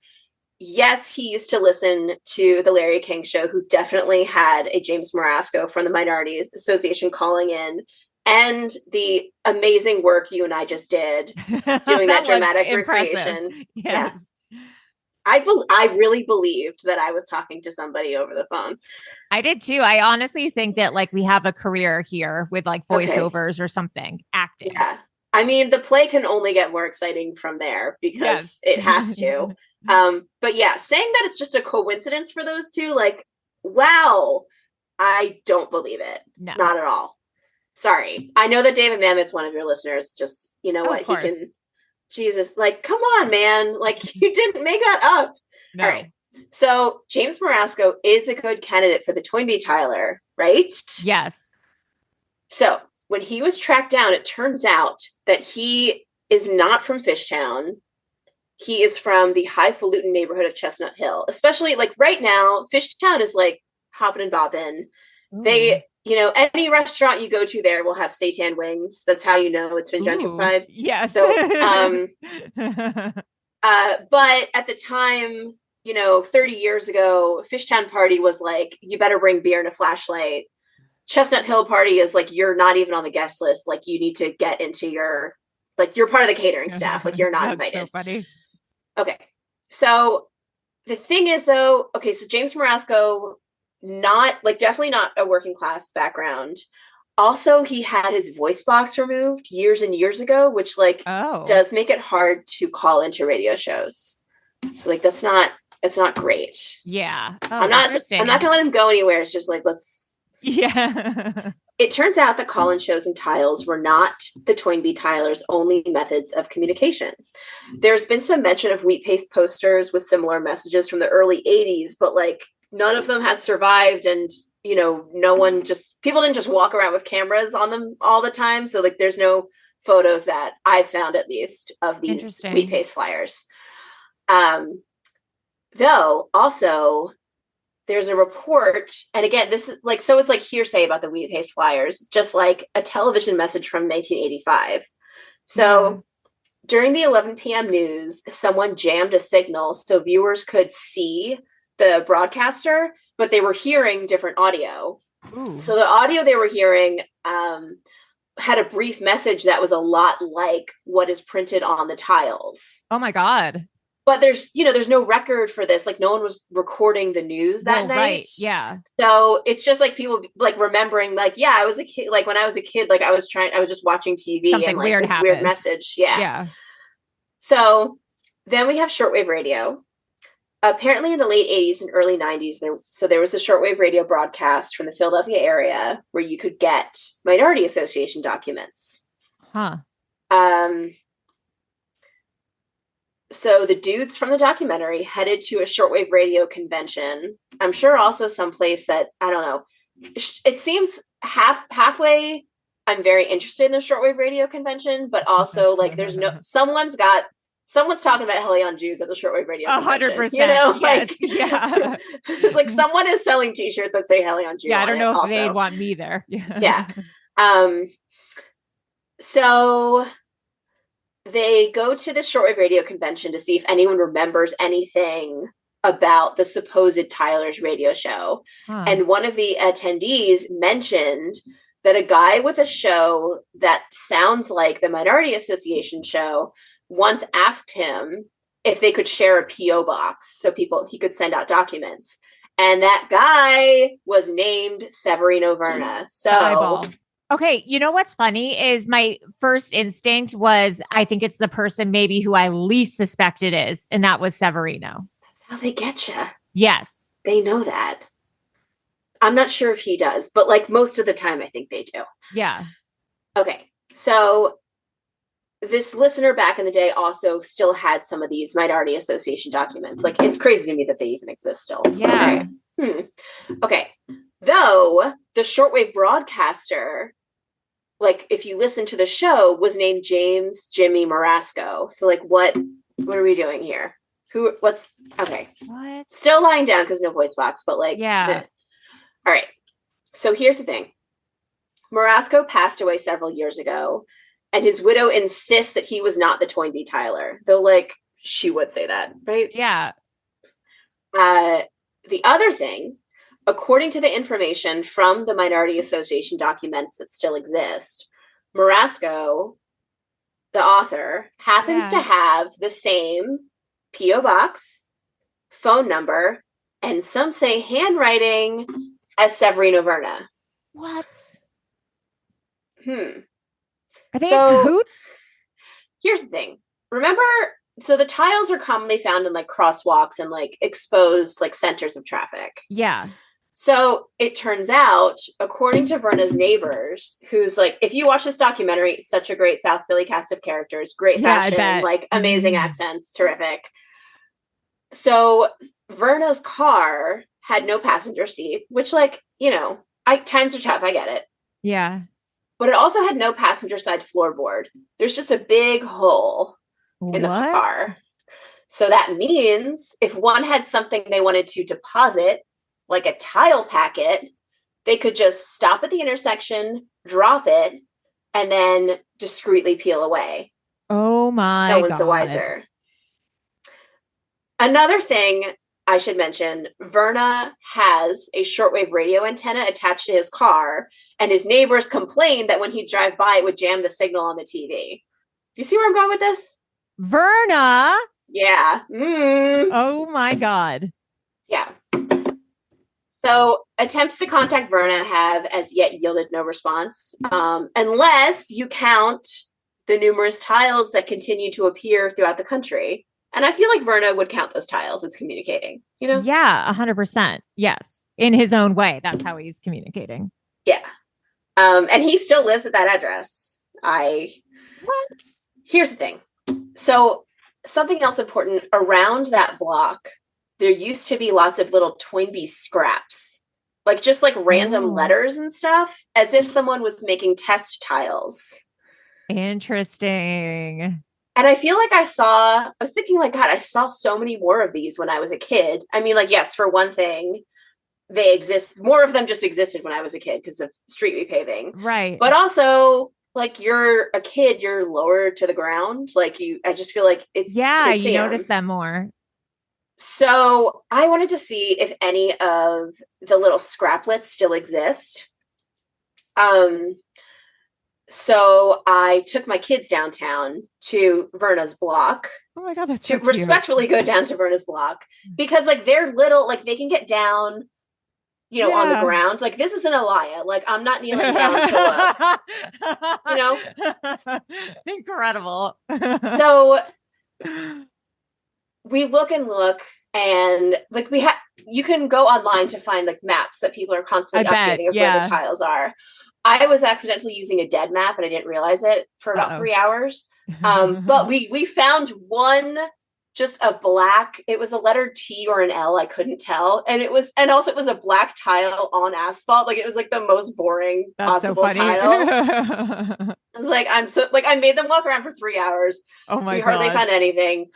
yes, he used to listen to the Larry King Show, who definitely had a James Marasco from the Minorities Association calling in, and the amazing work you and I just did doing that dramatic recreation. Yes. Yeah. I really believed that I was talking to somebody over the phone. I did too. I honestly think that like we have a career here with like voiceovers or something, acting. Yeah. I mean, the play can only get more exciting from there, because it has to. But yeah, saying that it's just a coincidence for those two, like, wow, I don't believe it. No. Not at all. Sorry. I know that David Mamet's one of your listeners. Just, you know what? He can, Jesus, like, come on, man. Like, you didn't make that up. No. All right. So James Marasco is a good candidate for the Toynbee Tiler, right? Yes. So when he was tracked down, it turns out that he is not from Fishtown. He is from the highfalutin neighborhood of Chestnut Hill. Especially like right now, Fishtown is like hopping and bopping. They, any restaurant you go to there will have seitan wings. That's how you know it's been gentrified. Yes. So, but at the time, 30 years ago, Fishtown party was like, you better bring beer and a flashlight. Chestnut Hill party is like, you're not even on the guest list. Like, you need to get into you're part of the catering staff. Like, you're not invited. So funny. Okay. So the thing is though, so James Marasco, definitely not a working class background. Also, he had his voice box removed years and years ago, which does make it hard to call into radio shows. So like, it's not great. Yeah. Oh, I'm not gonna let him go anywhere. It's just like, yeah. It turns out that call-in shows and tiles were not the Toynbee Tilers' only methods of communication. There's been some mention of wheat paste posters with similar messages from the early 80s, but like none of them has survived, and people didn't just walk around with cameras on them all the time. So like there's no photos that I've found, at least, of these wheat paste flyers. Though also there's a report, and again, this is like, so it's like hearsay about the wheat paste flyers, just like a television message from 1985. So during the 11 p.m. news, someone jammed a signal so viewers could see the broadcaster, but they were hearing different audio. Ooh. So the audio they were hearing had a brief message that was a lot like what is printed on the tiles. Oh my God. But there's no record for this. Like, no one was recording the news that night. Right. Yeah. So it's just like people like remembering, like, yeah, I was a kid. Like when I was a kid, like I was just watching TV. Something and like weird this happened. Weird message. Yeah. Yeah. So then we have shortwave radio. Apparently in the late 80s and early 90s, there was the shortwave radio broadcast from the Philadelphia area where you could get Minority Association documents. Huh. So the dudes from the documentary headed to a shortwave radio convention. I'm sure also someplace that, I don't know, it seems halfway. I'm very interested in the shortwave radio convention, but also like someone's talking about Hellion Jews at the shortwave radio convention. 100%. Yes, yeah. Like someone is selling t-shirts that say Hellion Jew. Yeah, I don't know if also. they'd want me there. Yeah. So they go to the shortwave radio convention to see if anyone remembers anything about the supposed Tyler's radio show. Huh. And one of the attendees mentioned that a guy with a show that sounds like the Minority Association show once asked him if they could share a PO box so he could send out documents. And that guy was named Severino Verna. So Eyeball. Okay, you know what's funny is my first instinct was I think it's the person maybe who I least suspect it is, and that was Severino. That's how they get you. Yes. They know that. I'm not sure if he does, but like most of the time I think they do. Yeah. Okay, so this listener back in the day also still had some of these Minority Association documents. Like, it's crazy to me that they even exist still. Yeah. Okay. Though the shortwave broadcaster, like, if you listen to the show, was named James Jimmy Marasco. So, like, what are we doing here? Okay. What? Still lying down because no voice box, but like, yeah. All right. So here's the thing. Marasco passed away several years ago, and his widow insists that he was not the Toynbee Tiler, though, like, she would say that, right? Yeah. The other thing, according to the information from the Minority Association documents that still exist, Marasco, the author, happens to have the same P.O. box, phone number, and some say handwriting as Severino Verna. What? Are they in cahoots? Here's the thing. Remember, so the tiles are commonly found in like crosswalks and like exposed like centers of traffic. Yeah. So it turns out, according to Verna's neighbors, who's like, if you watch this documentary, it's such a great South Philly cast of characters, great fashion, like amazing accents, terrific. So Verna's car had no passenger seat, which, like, you know, times are tough. I get it. Yeah. But it also had no passenger side floorboard. There's just a big hole in the car. So that means if one had something they wanted to deposit, like a tile packet, they could just stop at the intersection, drop it, and then discreetly peel away. Oh my God. No one's the wiser. Another thing I should mention, Verna has a shortwave radio antenna attached to his car, and his neighbors complained that when he'd drive by, it would jam the signal on the TV. You see where I'm going with this? Verna? Yeah. Oh my God. Yeah. So attempts to contact Verna have as yet yielded no response, unless you count the numerous tiles that continue to appear throughout the country. And I feel like Verna would count those tiles as communicating, you know? Yeah, 100%. Yes. In his own way. That's how he's communicating. Yeah. And he still lives at that address. What? Here's the thing. So something else important, around that block, there used to be lots of little Toynbee scraps, like just like random letters and stuff, as if someone was making test tiles. Interesting. And I feel like I was thinking like, God, I saw so many more of these when I was a kid. I mean, like, yes, for one thing, they exist. More of them just existed when I was a kid because of street repaving. Right. But also, like, you're a kid, you're lower to the ground. Like, I just feel like it's. Yeah, you notice them more. So I wanted to see if any of the little scraplets still exist. So I took my kids downtown to Verna's block. Oh my God, that's to so respectfully go down to Verna's block, because like they're little, like they can get down, you know, on the ground. Like, this isn't Elia. Like, I'm not kneeling down to look, you know? Incredible. So we look and like you can go online to find like maps that people are constantly updating of where the tiles are. I was accidentally using a dead map and I didn't realize it for about 3 hours. But we found one, just a black, it was a letter T or an L, I couldn't tell. And it was a black tile on asphalt. Like, it was like the most boring possible tile. I was like, I made them walk around for 3 hours. Oh my God. We hardly found anything.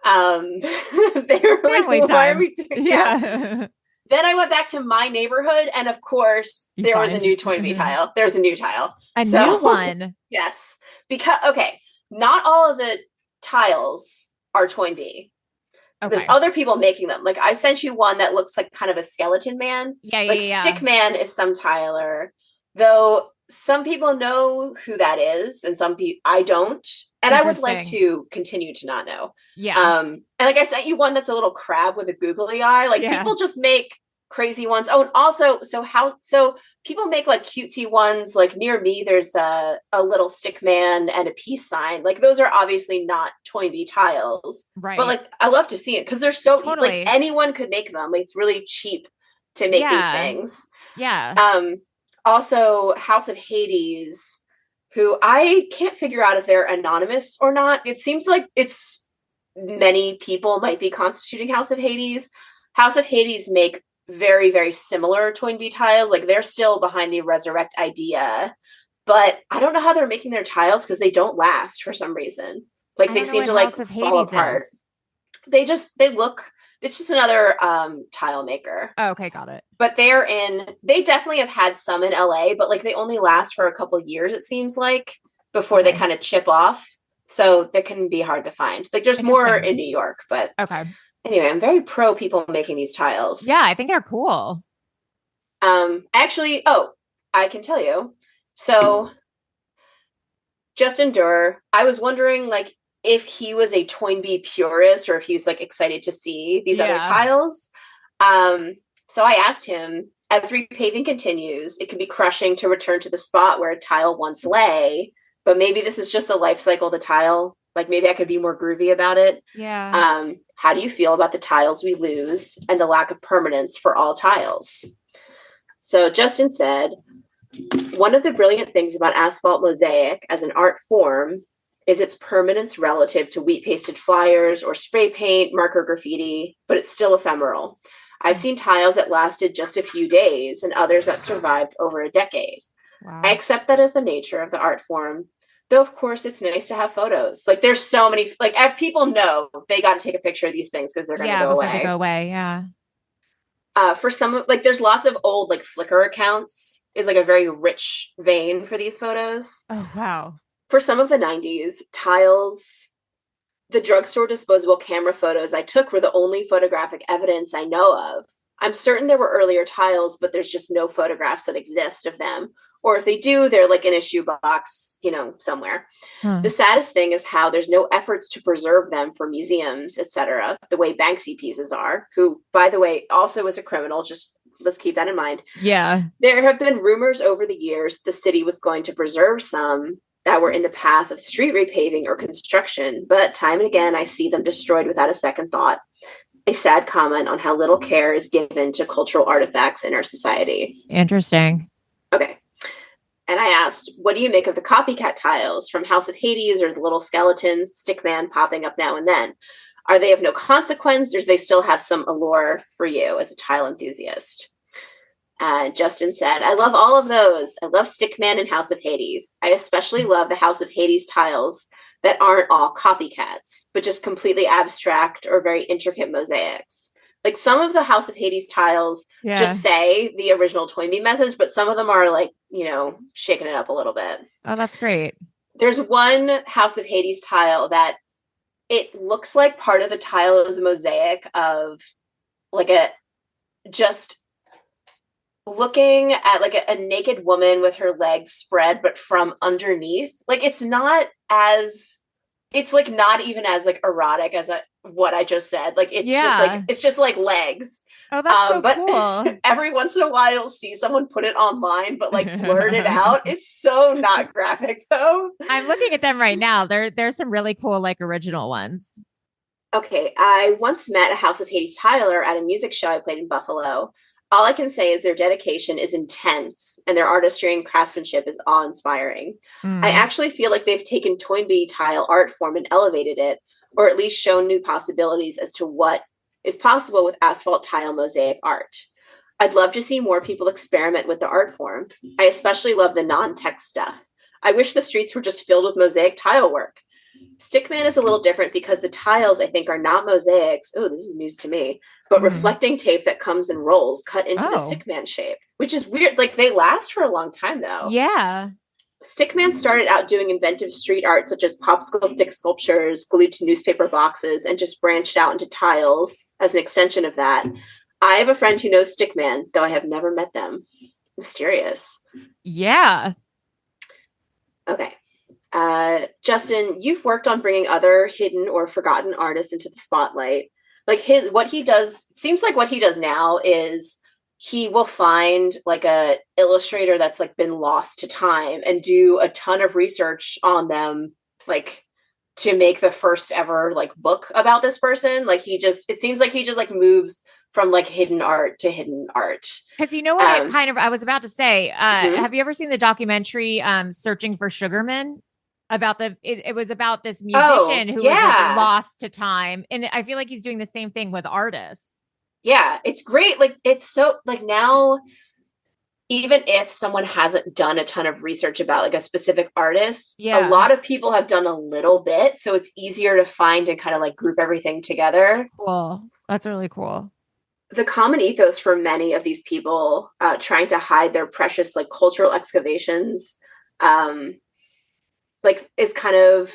They were Family like, why are we doing? Yeah. Then I went back to my neighborhood, and of course, there was a new Toynbee tile. There's a new tile. New one. Yes. Because, okay, not all of the tiles are Toynbee. Okay. There's other people making them. Like, I sent you one that looks like kind of a skeleton man. Yeah. Stickman is some tiler, though some people know who that is, and some people I don't. And I would like to continue to not know. Yeah. And like, I sent you one that's a little crab with a googly eye. Like, people just make crazy ones. Oh, and also, so people make like cutesy ones. Like near me, there's a little stick man and a peace sign. Like those are obviously not Toynbee tiles, Right. but like I love to see it because they're so Totally. like anyone could make them. Like, it's really cheap to make these things. Yeah. Also, House of Hades, who I can't figure out if they're anonymous or not. It seems like it's many people might be constituting House of Hades. House of Hades make very, very similar Toynbee tiles. Like they're still behind the resurrect idea, but I don't know how they're making their tiles because they don't last for some reason. Like they seem to like fall apart. They look, it's just another tile maker. Oh, okay, got it. But they definitely have had some in LA, but like they only last for a couple years, it seems like, before they kind of chip off. So they can be hard to find. Like there's more in New York, but okay. Anyway, I'm very pro people making these tiles. Yeah, I think they're cool. Actually, I can tell you. So Justin Durr, I was wondering like if he was a Toynbee purist or if he was like excited to see these other tiles. So I asked him, as repaving continues, it can be crushing to return to the spot where a tile once lay, but maybe this is just the life cycle of the tile. Like maybe I could be more groovy about it. Yeah. How do you feel about the tiles we lose and the lack of permanence for all tiles? So Justin said, one of the brilliant things about asphalt mosaic as an art form is its permanence relative to wheat pasted flyers or spray paint, marker graffiti, but it's still ephemeral. I've seen tiles that lasted just a few days and others that survived over a decade. Wow. I accept that as the nature of the art form. Though, of course, it's nice to have photos. Like, there's so many, like, people know they got to take a picture of these things because they're going to go away. They go away, yeah. For some, like, there's lots of old, like, Flickr accounts is, like, a very rich vein for these photos. Oh, wow. For some of the 90s, tiles, the drugstore disposable camera photos I took were the only photographic evidence I know of. I'm certain there were earlier tiles, but there's just no photographs that exist of them. Or if they do, they're like in a shoebox, somewhere. The saddest thing is how there's no efforts to preserve them for museums, etc., the way Banksy pieces are, who, by the way, also is a criminal. Just let's keep that in mind. Yeah. There have been rumors over the years the city was going to preserve some that were in the path of street repaving or construction, but time and again, I see them destroyed without a second thought. A sad comment on how little care is given to cultural artifacts in our society. Interesting. Okay. And I asked, what do you make of the copycat tiles from House of Hades or the little skeletons, stickman popping up now and then? Are they of no consequence or do they still have some allure for you as a tile enthusiast? Justin said, I love all of those. I love Stickman and House of Hades. I especially love the House of Hades tiles that aren't all copycats, but just completely abstract or very intricate mosaics. Like some of the House of Hades tiles just say the original Toynbee message, but some of them are like, shaking it up a little bit. Oh, that's great. There's one House of Hades tile that it looks like part of the tile is a mosaic of like just looking at like a naked woman with her legs spread, but from underneath. Like it's not even as like erotic as what I just said. Like it's just like legs. Oh, that's so but cool. Every once in a while you'll see someone put it online, but like blurt it out. It's so not graphic though. I'm looking at them right now. There's some really cool like original ones. Okay, I once met a House of Hades tiler at a music show I played in Buffalo. All I can say is their dedication is intense and their artistry and craftsmanship is awe-inspiring. I actually feel like they've taken Toynbee tile art form and elevated it, or at least shown new possibilities as to what is possible with asphalt tile mosaic art. I'd love to see more people experiment with the art form. I especially love the non-text stuff. I wish the streets were just filled with mosaic tile work. Stickman is a little different because the tiles, I think, are not mosaics. Oh, this is news to me. But reflecting tape that comes in rolls cut into the Stickman shape, which is weird. Like, they last for a long time, though. Yeah. Stickman started out doing inventive street art, such as popsicle stick sculptures glued to newspaper boxes, and just branched out into tiles as an extension of that. I have a friend who knows Stickman, though I have never met them. Mysterious. Yeah. Okay. Justin, you've worked on bringing other hidden or forgotten artists into the spotlight. Like what he does seems like what he does now is he will find like a illustrator that's like been lost to time and do a ton of research on them, like to make the first ever like book about this person. Like it seems like he just like moves from like hidden art to hidden art. Because you know what I was about to say, Mhm. have you ever seen the documentary Searching for Sugarman? It was about this musician who was like lost to time. And I feel like he's doing the same thing with artists. Yeah, it's great. Like it's so like now, even if someone hasn't done a ton of research about like a specific artist, a lot of people have done a little bit. So it's easier to find and kind of like group everything together. That's cool. That's really cool. The common ethos for many of these people trying to hide their precious like cultural excavations like is kind of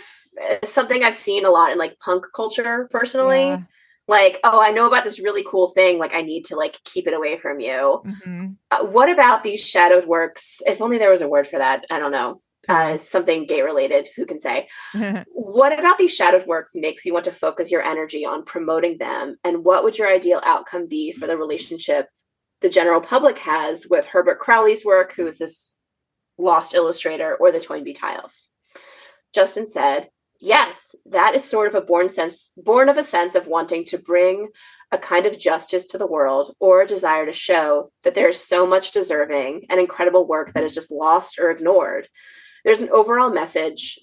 something I've seen a lot in like punk culture personally. Yeah. Like, oh, I know about this really cool thing. Like, I need to like keep it away from you. Mm-hmm. What about these shadowed works? If only there was a word for that. I don't know. Something gay related. Who can say? What about these shadowed works makes you want to focus your energy on promoting them? And what would your ideal outcome be for the relationship the general public has with Herbert Crowley's work, who is this lost illustrator, or the Toynbee Tiles? Justin said, yes, that is sort of a born of a sense of wanting to bring a kind of justice to the world, or a desire to show that there is so much deserving and incredible work that is just lost or ignored. There's an overall message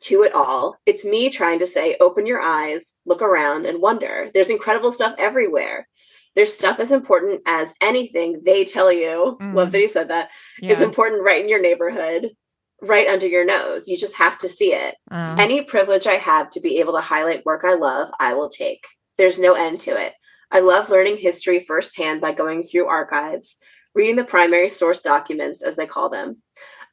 to it all. It's me trying to say, open your eyes, look around, and wonder. There's incredible stuff everywhere. There's stuff as important as anything they tell you. Love that he said that. Is important right in your neighborhood, right under your nose. You just have to see it. Any privilege I have to be able to highlight work I love, I will take. There's no end to it. I love learning history firsthand by going through archives, reading the primary source documents, as they call them.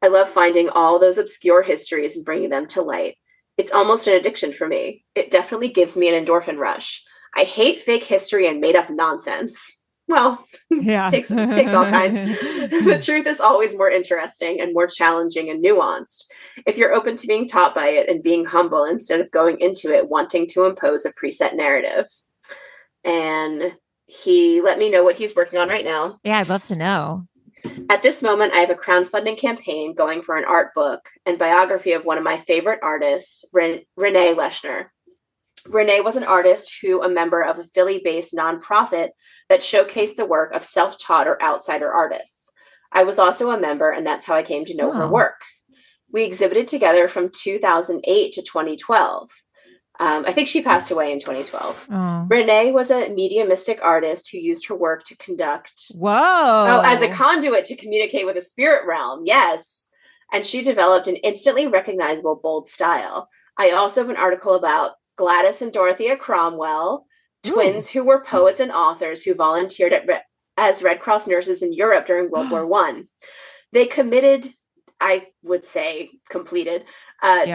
I love finding all those obscure histories and bringing them to light. It's almost an addiction for me. It definitely gives me an endorphin rush. I hate fake history and made up nonsense. Well, takes all kinds. The truth is always more interesting and more challenging and nuanced if you're open to being taught by it and being humble instead of going into it wanting to impose a preset narrative. And he let me know what he's working on right now. Yeah, I'd love to know. At this moment, I have a crowdfunding campaign going for an art book and biography of one of my favorite artists, Renee Leshner. Renee was an artist a member of a Philly-based nonprofit that showcased the work of self-taught or outsider artists. I was also a member, and that's how I came to know her work. We exhibited together from 2008 to 2012. I think she passed away in 2012. Renee was a mediumistic artist who used her work to conduct... as a conduit to communicate with the spirit realm. Yes. And she developed an instantly recognizable, bold style. I also have an article about Gladys and Dorothea Cromwell, twins who were poets and authors who volunteered as Red Cross nurses in Europe during World War I. They completed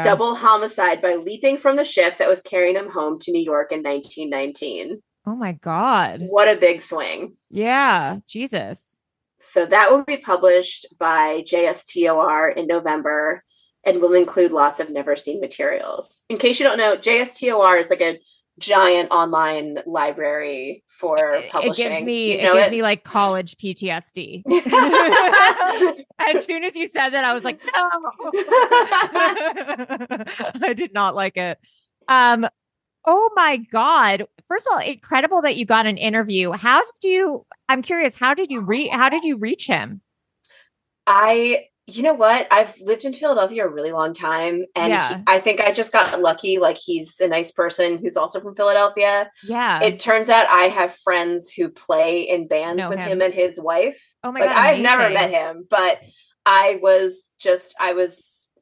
double homicide by leaping from the ship that was carrying them home to New York in 1919. Oh my God. What a big swing. Yeah. Jesus. So that will be published by JSTOR in November and will include lots of never seen materials. In case you don't know, JSTOR is like a giant online library for publishing. It gives me like college PTSD. As soon as you said that, I was like, no. I did not like it. Oh my God. First of all, incredible that you got an interview. I'm curious, how did you reach him? You know what? I've lived in Philadelphia a really long time. And I think I just got lucky. Like, he's a nice person who's also from Philadelphia. Yeah. It turns out I have friends who play in bands with him and his wife. Oh my God. I've never met him, but I was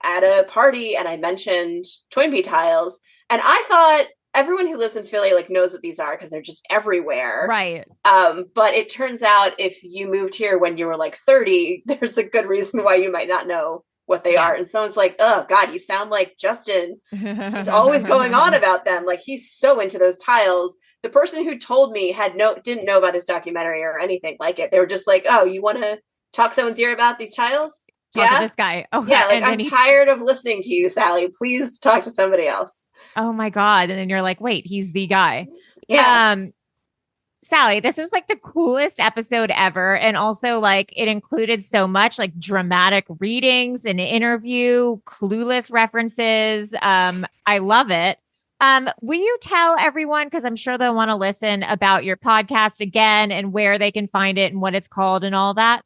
at a party and I mentioned Toynbee Tiles. And I thought everyone who lives in Philly like knows what these are because they're just everywhere. Right. But it turns out if you moved here when you were like 30, there's a good reason why you might not know what they are. And someone's like, oh God, you sound like Justin. He's always going on about them. Like, he's so into those tiles. The person who told me didn't know about this documentary or anything like it. They were just like, oh, you want to talk someone's ear about these tiles? Talk to this guy. Oh yeah. Like, I'm tired of listening to you, Sally. Please talk to somebody else. Oh my God. And then you're like, wait, he's the guy. Yeah. Sally, this was like the coolest episode ever. And also, like, it included so much like dramatic readings, an interview, clueless references. I love it. Will you tell everyone, because I'm sure they'll want to listen, about your podcast again and where they can find it and what it's called and all that?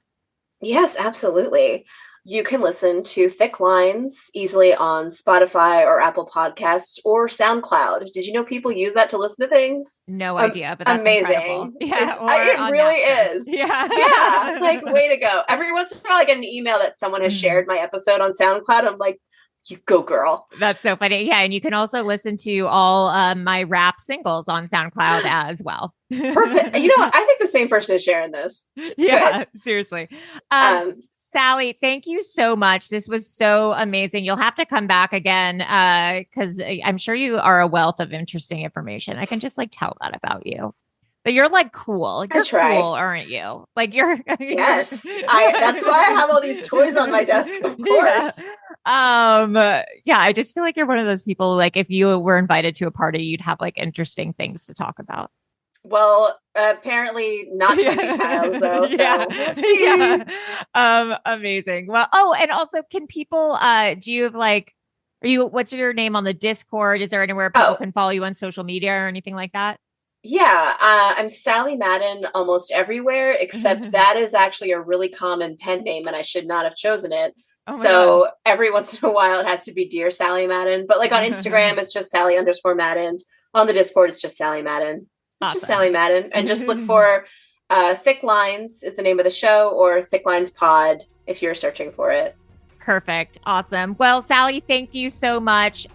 Yes, absolutely. You can listen to Thick Lines easily on Spotify or Apple Podcasts or SoundCloud. Did you know people use that to listen to things? No idea, but that's amazing. incredible. Yeah, It really is. Yeah. Yeah, like, way to go. Every once in a while, I get an email that someone has shared my episode on SoundCloud. I'm like, you go, girl. That's so funny. Yeah. And you can also listen to all my rap singles on SoundCloud as well. Perfect. You know what? I think the same person is sharing this. Yeah, seriously. Sally, thank you so much. This was so amazing. You'll have to come back again because I'm sure you are a wealth of interesting information. I can just like tell that about you. But you're like cool. You're cool, aren't you? Like you're yes. That's why I have all these toys on my desk, of course. Yeah, I just feel like you're one of those people, like if you were invited to a party, you'd have like interesting things to talk about. Well, apparently not Toynbee Tiles though. So amazing. Well, and also can people do you have like what's your name on the Discord? Is there anywhere people can follow you on social media or anything like that? Yeah, I'm Sally Madden almost everywhere, except that is actually a really common pen name and I should not have chosen it. So every once in a while it has to be Dear Sally Madden. But like on Instagram, it's just Sally_Madden. On the Discord, it's just Sally Madden. It's just Sally Madden. And just look for Thick Lines is the name of the show, or Thick Lines Pod if you're searching for it. Perfect. Awesome. Well, Sally, thank you so much.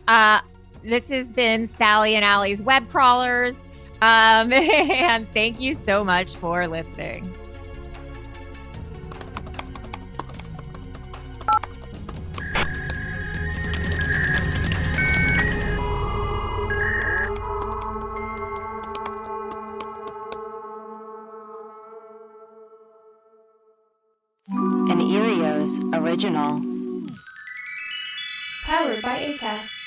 This has been Sally and Allie's Web Crawlers. And thank you so much for listening. An Erios original. Powered by Acast.